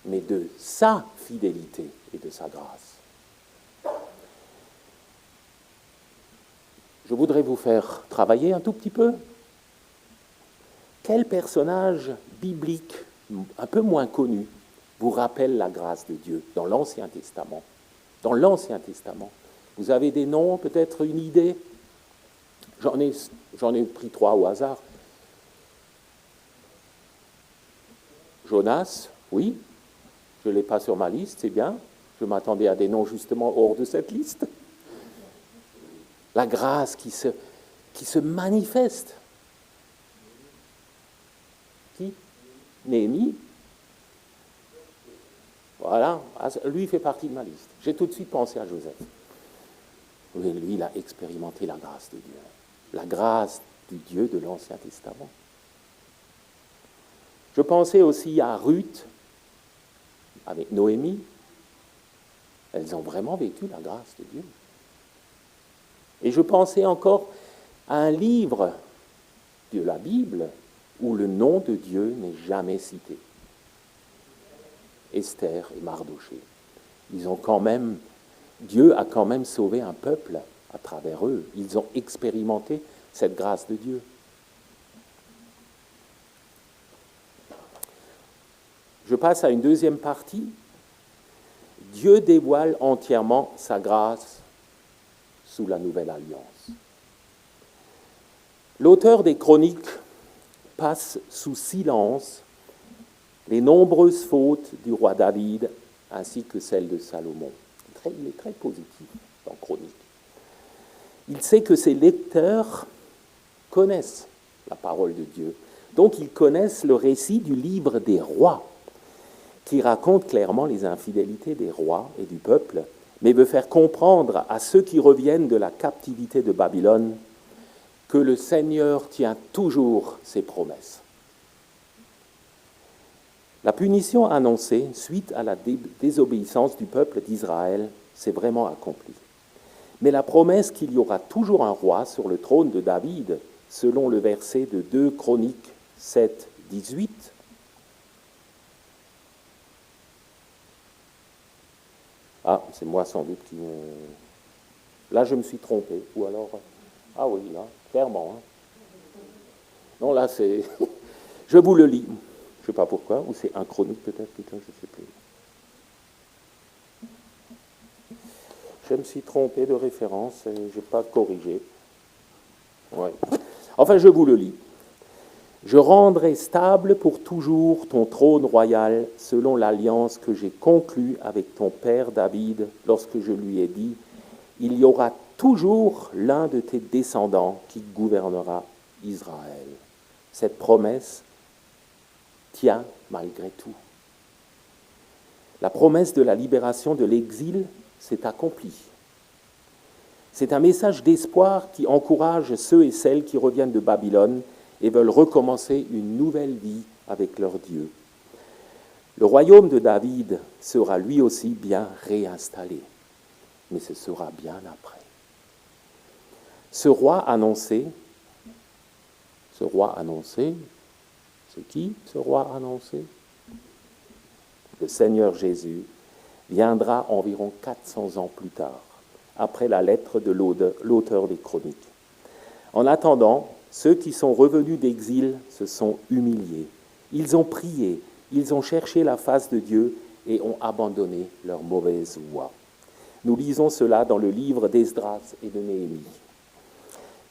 mais de sa fidélité et de sa grâce. Je voudrais vous faire travailler un tout petit peu. Quel personnage biblique, un peu moins connu, vous rappelle la grâce de Dieu dans l'Ancien Testament? Dans l'Ancien Testament, vous avez des noms, peut-être une idée? J'en ai pris 3 au hasard. Jonas, oui, je ne l'ai pas sur ma liste, c'est bien. Je m'attendais à des noms justement hors de cette liste. La grâce qui se manifeste. Qui? Néhémie. Voilà, lui fait partie de ma liste. J'ai tout de suite pensé à Joseph. Oui, lui, il a expérimenté la grâce de Dieu. La grâce du Dieu de l'Ancien Testament. Je pensais aussi à Ruth, avec Noémie. Elles ont vraiment vécu la grâce de Dieu. Et je pensais encore à un livre de la Bible où le nom de Dieu n'est jamais cité. Esther et Mardoché. Dieu a quand même sauvé un peuple à travers eux. Ils ont expérimenté cette grâce de Dieu. Je passe à une deuxième partie. Dieu dévoile entièrement sa grâce sous la Nouvelle Alliance. L'auteur des Chroniques passe sous silence les nombreuses fautes du roi David ainsi que celles de Salomon. Il est très positif dans Chroniques. Il sait que ses lecteurs connaissent la parole de Dieu. Donc ils connaissent le récit du livre des rois, qui raconte clairement les infidélités des rois et du peuple, mais veut faire comprendre à ceux qui reviennent de la captivité de Babylone que le Seigneur tient toujours ses promesses. La punition annoncée suite à la désobéissance du peuple d'Israël s'est vraiment accomplie. Mais la promesse qu'il y aura toujours un roi sur le trône de David, selon le verset de 2 Chroniques 7, 18, ah, c'est moi sans doute qui me... Là, je me suis trompé. Ou alors... Ah oui, là, clairement. Hein. Non, là, c'est... Je vous le lis. Je ne sais pas pourquoi. Ou c'est un Chronique peut-être, putain, je ne sais plus. Je me suis trompé de référence et je n'ai pas corrigé. Ouais. Enfin, je vous le lis. Je rendrai stable pour toujours ton trône royal selon l'alliance que j'ai conclue avec ton père David lorsque je lui ai dit « Il y aura toujours l'un de tes descendants qui gouvernera Israël. » Cette promesse tient malgré tout. La promesse de la libération de l'exil s'est accomplie. C'est un message d'espoir qui encourage ceux et celles qui reviennent de Babylone et veulent recommencer une nouvelle vie avec leur Dieu. Le royaume de David sera lui aussi bien réinstallé, mais ce sera bien après. Ce roi annoncé, ce roi annoncé, c'est qui ce roi annoncé? Le Seigneur Jésus viendra environ 400 ans plus tard, après la lettre de l'auteur des Chroniques. En attendant, ceux qui sont revenus d'exil se sont humiliés. Ils ont prié, ils ont cherché la face de Dieu et ont abandonné leur mauvaise voie. Nous lisons cela dans le livre d'Esdras et de Néhémie.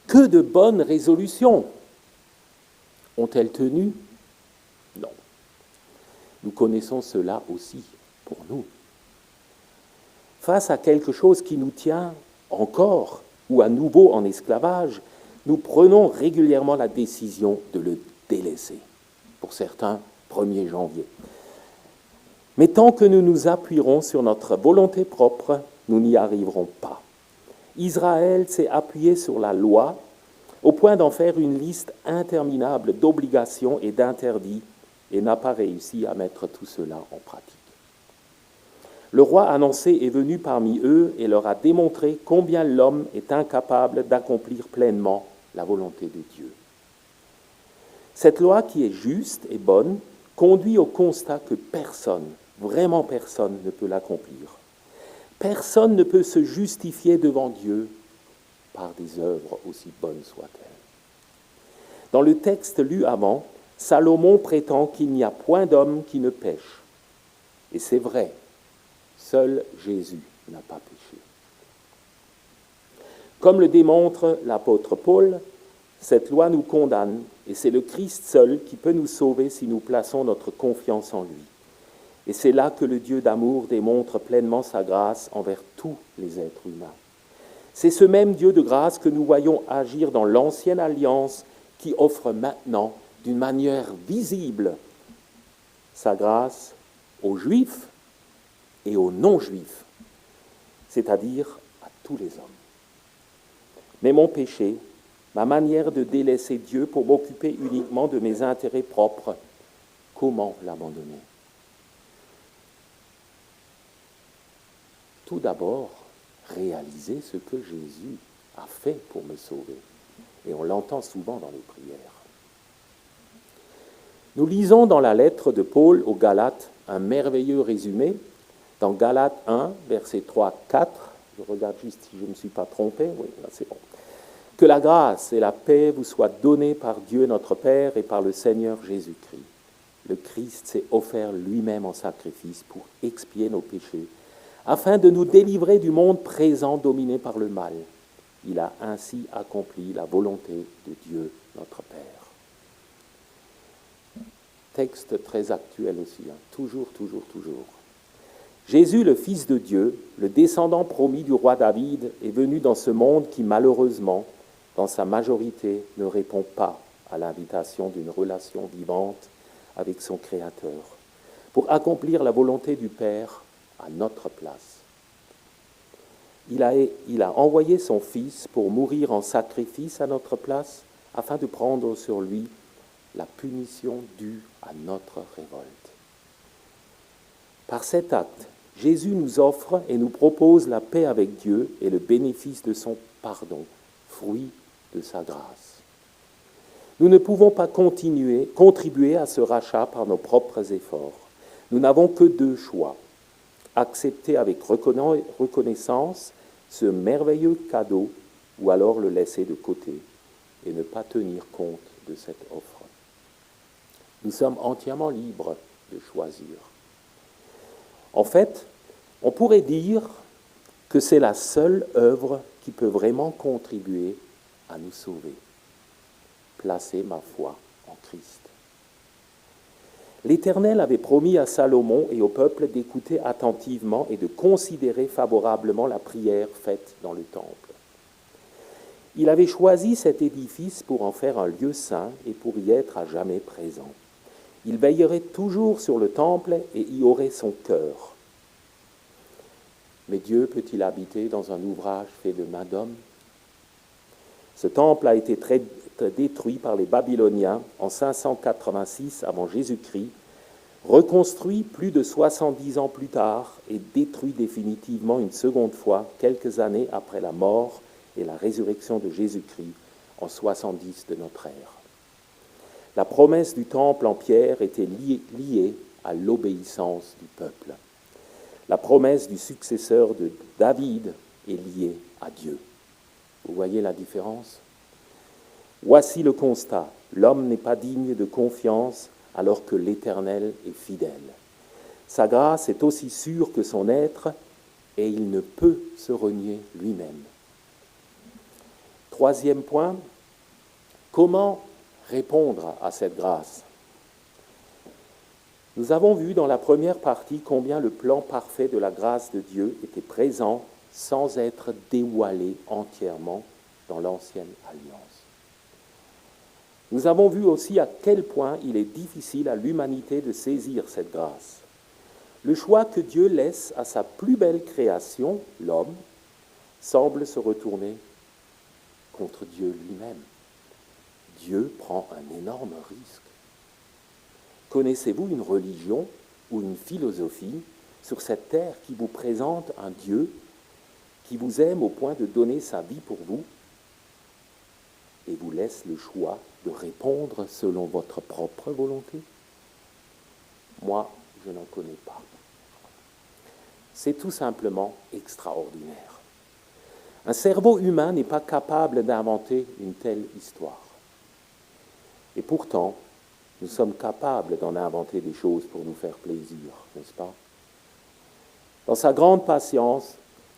Que de bonnes résolutions ont-elles tenu? Non. Nous connaissons cela aussi pour nous. Face à quelque chose qui nous tient encore ou à nouveau en esclavage, nous prenons régulièrement la décision de le délaisser. Pour certains, 1er janvier. Mais tant que nous nous appuierons sur notre volonté propre, nous n'y arriverons pas. Israël s'est appuyé sur la loi au point d'en faire une liste interminable d'obligations et d'interdits et n'a pas réussi à mettre tout cela en pratique. Le roi annoncé est venu parmi eux et leur a démontré combien l'homme est incapable d'accomplir pleinement la volonté de Dieu. Cette loi qui est juste et bonne conduit au constat que personne, vraiment personne, ne peut l'accomplir. Personne ne peut se justifier devant Dieu par des œuvres aussi bonnes soient-elles. Dans le texte lu avant, Salomon prétend qu'il n'y a point d'homme qui ne pêche. Et c'est vrai, seul Jésus n'a pas péché. Comme le démontre l'apôtre Paul, cette loi nous condamne et c'est le Christ seul qui peut nous sauver si nous plaçons notre confiance en lui. Et c'est là que le Dieu d'amour démontre pleinement sa grâce envers tous les êtres humains. C'est ce même Dieu de grâce que nous voyons agir dans l'ancienne alliance qui offre maintenant, d'une manière visible, sa grâce aux Juifs et aux non-Juifs, c'est-à-dire à tous les hommes. Mais mon péché, ma manière de délaisser Dieu pour m'occuper uniquement de mes intérêts propres, comment l'abandonner? Tout d'abord, réaliser ce que Jésus a fait pour me sauver. Et on l'entend souvent dans les prières. Nous lisons dans la lettre de Paul aux Galates un merveilleux résumé. Dans Galates 1, versets 3-4, je regarde juste si je ne me suis pas trompé, oui, là c'est bon. Que la grâce et la paix vous soient données par Dieu notre Père et par le Seigneur Jésus-Christ. Le Christ s'est offert lui-même en sacrifice pour expier nos péchés, afin de nous délivrer du monde présent dominé par le mal. Il a ainsi accompli la volonté de Dieu notre Père. Texte très actuel aussi, toujours. Jésus, le Fils de Dieu, le descendant promis du roi David, est venu dans ce monde qui, malheureusement, dans sa majorité, ne répond pas à l'invitation d'une relation vivante avec son Créateur, pour accomplir la volonté du Père à notre place. Il a envoyé son Fils pour mourir en sacrifice à notre place, afin de prendre sur lui la punition due à notre révolte. Par cet acte, Jésus nous offre et nous propose la paix avec Dieu et le bénéfice de son pardon, fruit de sa grâce. Nous ne pouvons pas contribuer à ce rachat par nos propres efforts. Nous n'avons que deux choix. Accepter avec reconnaissance ce merveilleux cadeau ou alors le laisser de côté et ne pas tenir compte de cette offre. Nous sommes entièrement libres de choisir. En fait, on pourrait dire que c'est la seule œuvre qui peut vraiment contribuer à nous sauver. Placer ma foi en Christ. L'Éternel avait promis à Salomon et au peuple d'écouter attentivement et de considérer favorablement la prière faite dans le temple. Il avait choisi cet édifice pour en faire un lieu saint et pour y être à jamais présent. Il veillerait toujours sur le temple et y aurait son cœur. Mais Dieu peut-il habiter dans un ouvrage fait de main d'homme? Ce temple a été très détruit par les Babyloniens en 586 avant Jésus-Christ, reconstruit plus de 70 ans plus tard et détruit définitivement une seconde fois quelques années après la mort et la résurrection de Jésus-Christ en 70 de notre ère. La promesse du temple en pierre était liée à l'obéissance du peuple. La promesse du successeur de David est liée à Dieu. Vous voyez la différence? Voici le constat. L'homme n'est pas digne de confiance alors que l'Éternel est fidèle. Sa grâce est aussi sûre que son être et il ne peut se renier lui-même. Troisième point, comment répondre à cette grâce? Nous avons vu dans la première partie combien le plan parfait de la grâce de Dieu était présent sans être dévoilé entièrement dans l'ancienne alliance. Nous avons vu aussi à quel point il est difficile à l'humanité de saisir cette grâce. Le choix que Dieu laisse à sa plus belle création, l'homme, semble se retourner contre Dieu lui-même. Dieu prend un énorme risque. Connaissez-vous une religion ou une philosophie sur cette terre qui vous présente un Dieu qui vous aime au point de donner sa vie pour vous et vous laisse le choix de répondre selon votre propre volonté? Moi, je n'en connais pas. C'est tout simplement extraordinaire. Un cerveau humain n'est pas capable d'inventer une telle histoire. Et pourtant, nous sommes capables d'en inventer des choses pour nous faire plaisir, n'est-ce pas? Dans sa grande patience,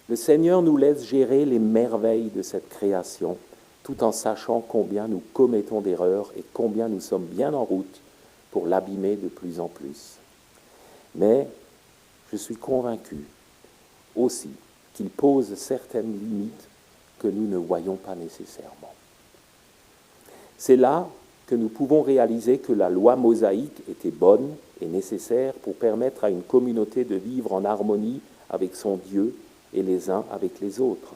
le Seigneur nous laisse gérer les merveilles de cette création, tout en sachant combien nous commettons d'erreurs et combien nous sommes bien en route pour l'abîmer de plus en plus. Mais je suis convaincu aussi qu'il pose certaines limites que nous ne voyons pas nécessairement. C'est là que nous pouvons réaliser que la loi mosaïque était bonne et nécessaire pour permettre à une communauté de vivre en harmonie avec son Dieu et les uns avec les autres.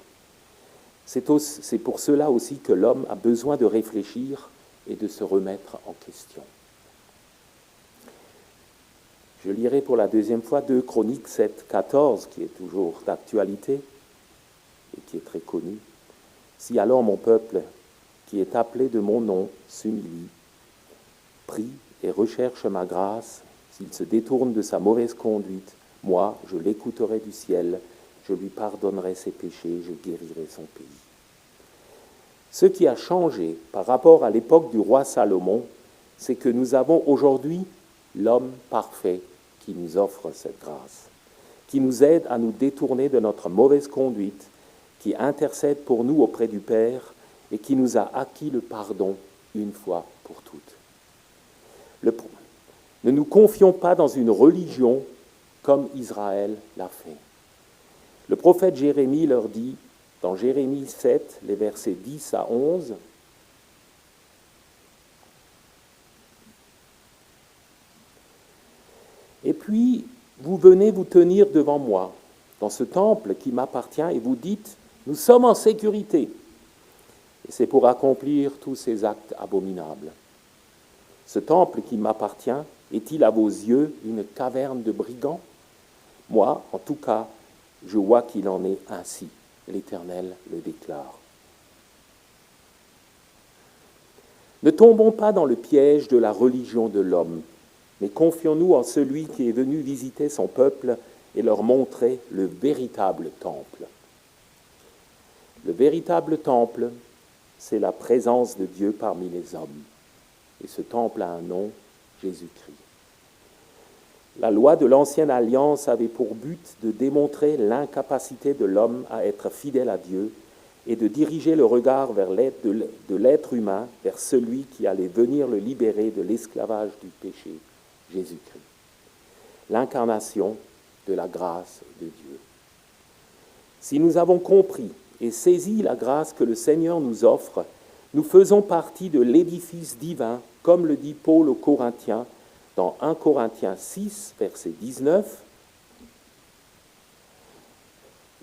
C'est pour cela aussi que l'homme a besoin de réfléchir et de se remettre en question. Je lirai pour la deuxième fois 2 Chroniques 7, 14, qui est toujours d'actualité et qui est très connu. « Si alors mon peuple, qui est appelé de mon nom, s'humilie, prie et recherche ma grâce, s'il se détourne de sa mauvaise conduite, moi, je l'écouterai du ciel, je lui pardonnerai ses péchés, je guérirai son pays. » Ce qui a changé par rapport à l'époque du roi Salomon, c'est que nous avons aujourd'hui l'homme parfait qui nous offre cette grâce, qui nous aide à nous détourner de notre mauvaise conduite, qui intercède pour nous auprès du Père et qui nous a acquis le pardon une fois pour toutes. Ne nous confions pas dans une religion comme Israël l'a fait. Le prophète Jérémie leur dit, dans Jérémie 7, les versets 10 à 11, « Et puis, vous venez vous tenir devant moi, dans ce temple qui m'appartient, et vous dites, nous sommes en sécurité. Et c'est pour accomplir tous ces actes abominables. Ce temple qui m'appartient, est-il à vos yeux une caverne de brigands? Moi, en tout cas, je vois qu'il en est ainsi. L'Éternel le déclare. » Ne tombons pas dans le piège de la religion de l'homme, mais confions-nous en celui qui est venu visiter son peuple et leur montrer le véritable temple. Le véritable temple, c'est la présence de Dieu parmi les hommes. Et ce temple a un nom, Jésus-Christ. La loi de l'Ancienne Alliance avait pour but de démontrer l'incapacité de l'homme à être fidèle à Dieu et de diriger le regard vers de l'être humain vers celui qui allait venir le libérer de l'esclavage du péché, Jésus-Christ. L'incarnation de la grâce de Dieu. Si nous avons compris et saisi la grâce que le Seigneur nous offre, nous faisons partie de l'édifice divin, comme le dit Paul aux Corinthiens, dans 1 Corinthiens 6, verset 19,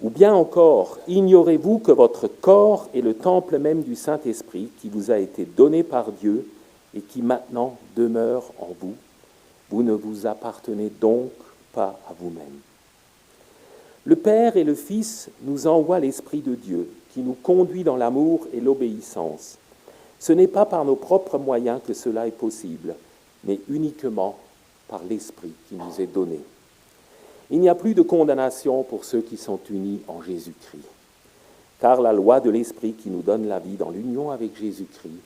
ou bien encore, ignorez-vous que votre corps est le temple même du Saint-Esprit qui vous a été donné par Dieu et qui maintenant demeure en vous. Vous ne vous appartenez donc pas à vous-même. Le Père et le Fils nous envoient l'Esprit de Dieu qui nous conduit dans l'amour et l'obéissance. Ce n'est pas par nos propres moyens que cela est possible, mais uniquement par l'Esprit qui nous est donné. Il n'y a plus de condamnation pour ceux qui sont unis en Jésus-Christ, car la loi de l'Esprit qui nous donne la vie dans l'union avec Jésus-Christ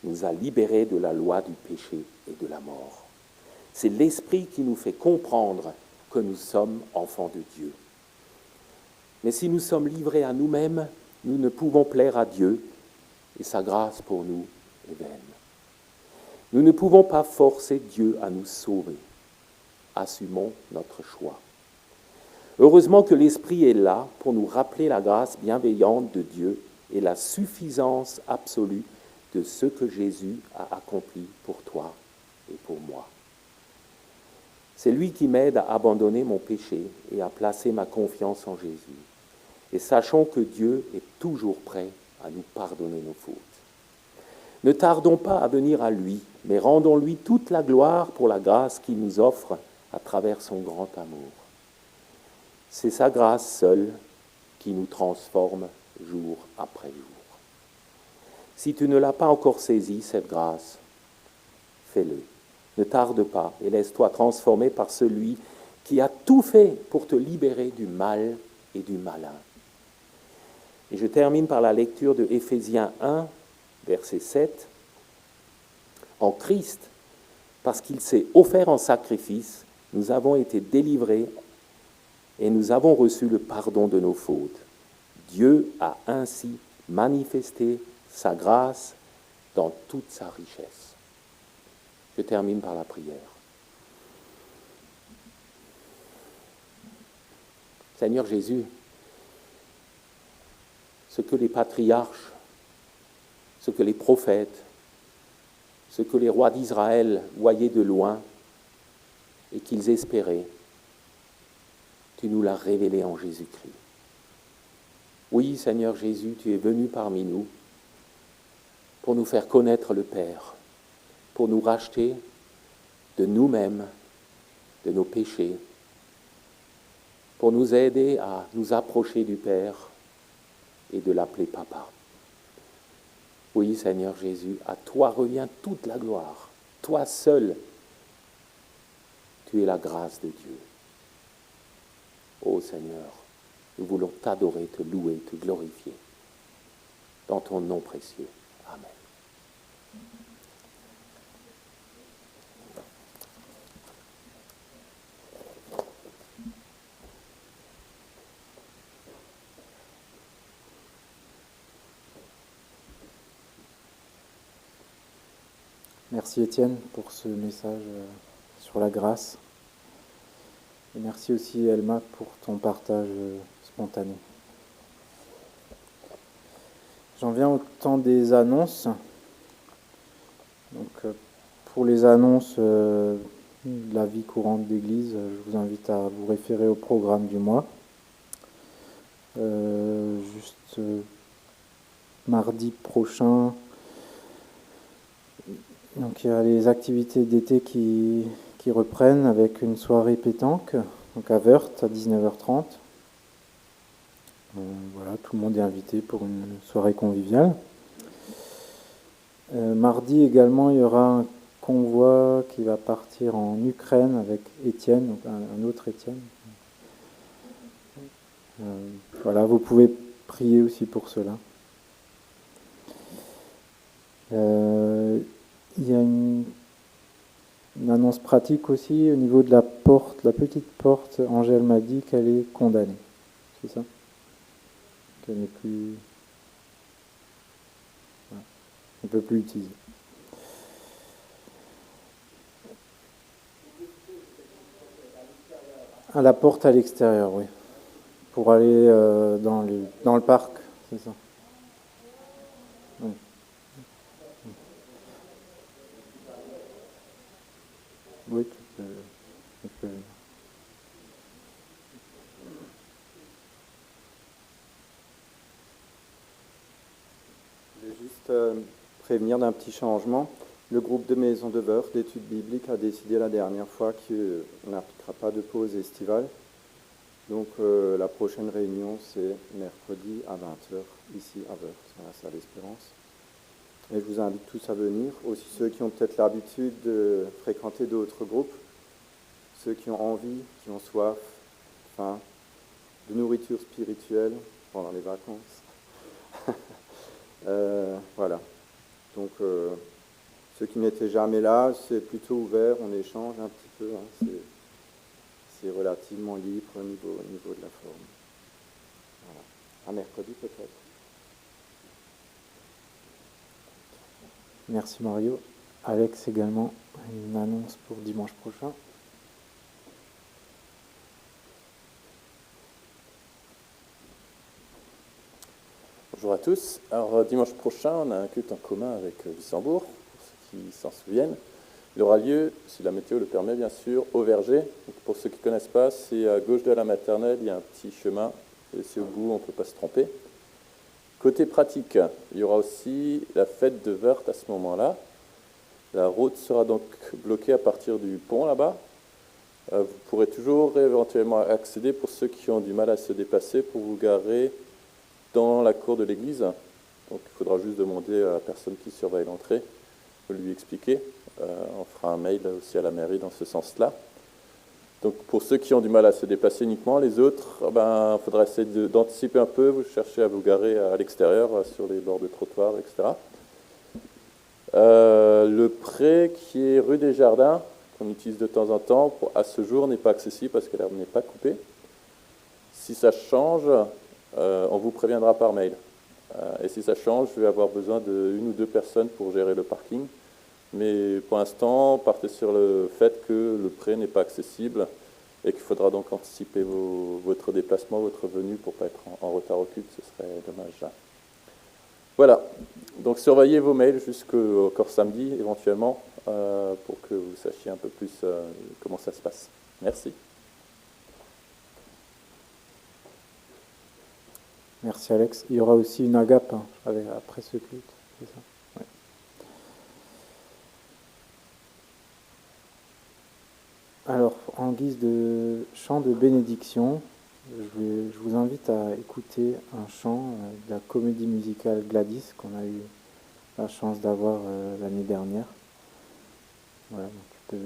nous a libérés de la loi du péché et de la mort. C'est l'Esprit qui nous fait comprendre que nous sommes enfants de Dieu. Mais si nous sommes livrés à nous-mêmes, nous ne pouvons plaire à Dieu et sa grâce pour nous est vaine. Nous ne pouvons pas forcer Dieu à nous sauver. Assumons notre choix. Heureusement que l'Esprit est là pour nous rappeler la grâce bienveillante de Dieu et la suffisance absolue de ce que Jésus a accompli pour toi et pour moi. C'est lui qui m'aide à abandonner mon péché et à placer ma confiance en Jésus. Et sachons que Dieu est toujours prêt à nous pardonner nos fautes. Ne tardons pas à venir à lui, mais rendons-lui toute la gloire pour la grâce qu'il nous offre à travers son grand amour. C'est sa grâce seule qui nous transforme jour après jour. Si tu ne l'as pas encore saisie, cette grâce, fais-le. Ne tarde pas et laisse-toi transformer par celui qui a tout fait pour te libérer du mal et du malin. Et je termine par la lecture de Éphésiens 1, verset 7. En Christ, parce qu'il s'est offert en sacrifice, nous avons été délivrés et nous avons reçu le pardon de nos fautes. Dieu a ainsi manifesté sa grâce dans toute sa richesse. Je termine par la prière. Seigneur Jésus, ce que les patriarches, ce que les prophètes, ce que les rois d'Israël voyaient de loin et qu'ils espéraient, tu nous l'as révélé en Jésus-Christ. Oui, Seigneur Jésus, tu es venu parmi nous pour nous faire connaître le Père, pour nous racheter de nous-mêmes, de nos péchés, pour nous aider à nous approcher du Père et de l'appeler Papa. Oui, Seigneur Jésus, à toi revient toute la gloire. Toi seul, tu es la grâce de Dieu. Ô Seigneur, nous voulons t'adorer, te louer, te glorifier. Dans ton nom précieux. Amen. Merci Étienne pour ce message sur la grâce. Et merci aussi Elma pour ton partage spontané. J'en viens au temps des annonces. Donc, pour les annonces de la vie courante d'Église, je vous invite à vous référer au programme du mois. Mardi prochain, donc il y a les activités d'été qui reprennent avec une soirée pétanque, donc à Wörth à 19h30. Voilà, tout le monde est invité pour une soirée conviviale. Mardi également, il y aura un convoi qui va partir en Ukraine avec Étienne, donc un autre Étienne. Voilà, vous pouvez prier aussi pour cela. Il y a une annonce pratique aussi au niveau de la porte, la petite porte. Angèle m'a dit qu'elle est condamnée. C'est ça ? Qu'elle n'est plus... Voilà. On ne peut plus l'utiliser. À la porte à l'extérieur, oui. Pour aller dans le parc, c'est ça. Oui. Oui, tu peux. Je vais juste prévenir d'un petit changement. Le groupe de Maison de Wörth d'études bibliques a décidé la dernière fois qu'on n'appliquera pas de pause estivale. Donc la prochaine réunion, c'est mercredi à 20h, ici à Wörth, à la salle Espérance. Et je vous invite tous à venir, aussi ceux qui ont peut-être l'habitude de fréquenter d'autres groupes, ceux qui ont envie, qui ont soif, faim, de nourriture spirituelle pendant les vacances. Voilà. Donc, ceux qui n'étaient jamais là, c'est plutôt ouvert, on échange un petit peu, hein, c'est relativement libre au niveau de la forme. Voilà. À mercredi peut-être. Merci Mario. Alex également, une annonce pour dimanche prochain. Bonjour à tous. Alors dimanche prochain, on a un culte en commun avec Wissembourg, pour ceux qui s'en souviennent. Il aura lieu, si la météo le permet bien sûr, au Verger. Donc, pour ceux qui ne connaissent pas, c'est à gauche de la maternelle, il y a un petit chemin, et c'est au bout, on ne peut pas se tromper. Côté pratique, il y aura aussi la fête de Wörth à ce moment-là. La route sera donc bloquée à partir du pont là-bas. Vous pourrez toujours éventuellement accéder, pour ceux qui ont du mal à se déplacer, pour vous garer dans la cour de l'église. Donc il faudra juste demander à la personne qui surveille l'entrée de lui expliquer. On fera un mail aussi à la mairie dans ce sens-là. Donc pour ceux qui ont du mal à se déplacer uniquement, les autres, il faudra essayer d'anticiper un peu, vous cherchez à vous garer à l'extérieur, sur les bords de trottoir, etc. Le pré qui est rue des Jardins, qu'on utilise de temps en temps, à ce jour n'est pas accessible parce que l'herbe n'est pas coupée. Si ça change, on vous préviendra par mail. Et si ça change, je vais avoir besoin d'une ou deux personnes pour gérer le parking. Mais pour l'instant, partez sur le fait que le pré n'est pas accessible et qu'il faudra donc anticiper votre déplacement, votre venue pour ne pas être en retard au culte, ce serait dommage. Voilà, donc surveillez vos mails jusqu'au samedi éventuellement pour que vous sachiez un peu plus comment ça se passe. Merci. Merci Alex. Il y aura aussi une agape après ce culte, c'est ça? Ouais. Alors, en guise de chant de bénédiction, je vous invite à écouter un chant de la comédie musicale Gladys qu'on a eu la chance d'avoir l'année dernière. Voilà, donc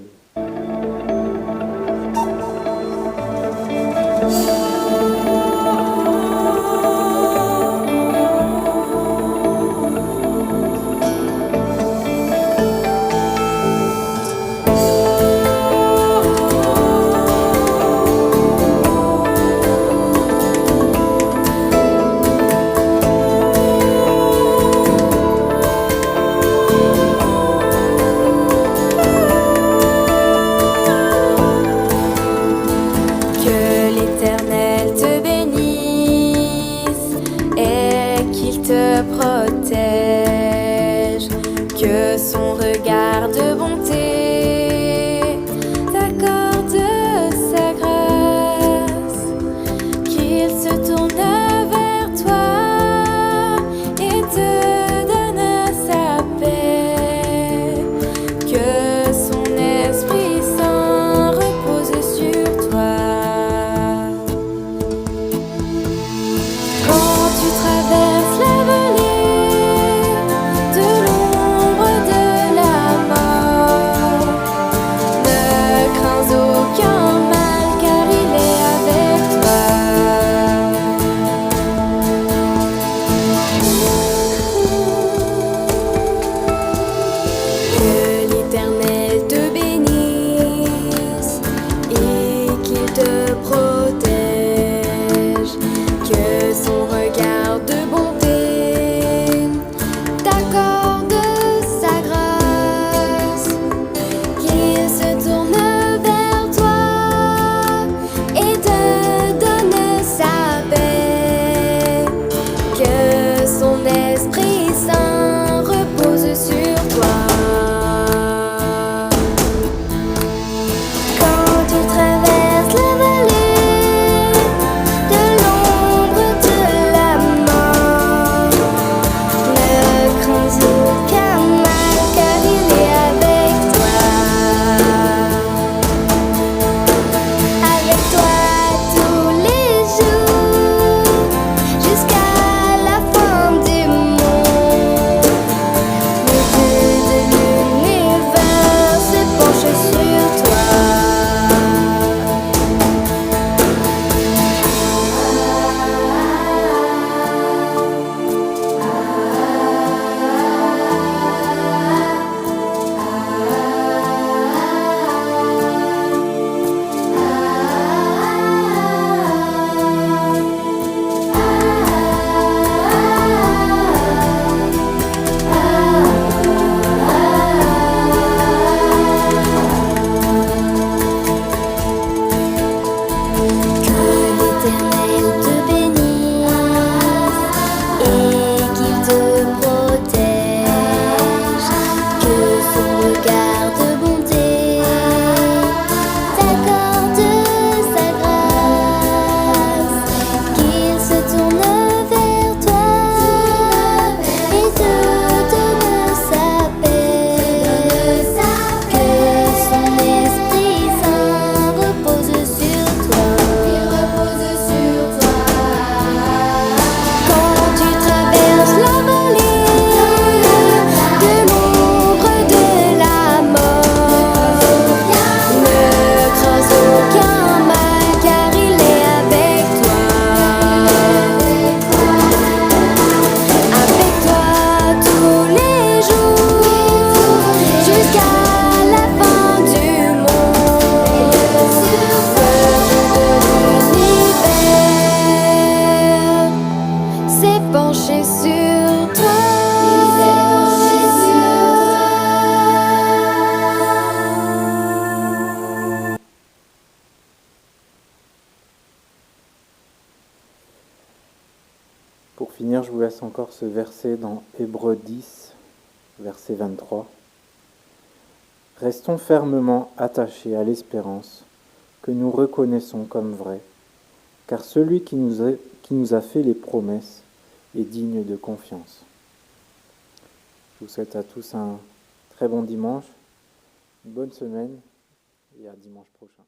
Que l'Éternel Pour finir, je vous laisse encore ce verset dans Hébreux 10, verset 23. Restons fermement attachés à l'espérance que nous reconnaissons comme vraie, car celui qui nous a fait les promesses est digne de confiance. Je vous souhaite à tous un très bon dimanche, une bonne semaine et à dimanche prochain.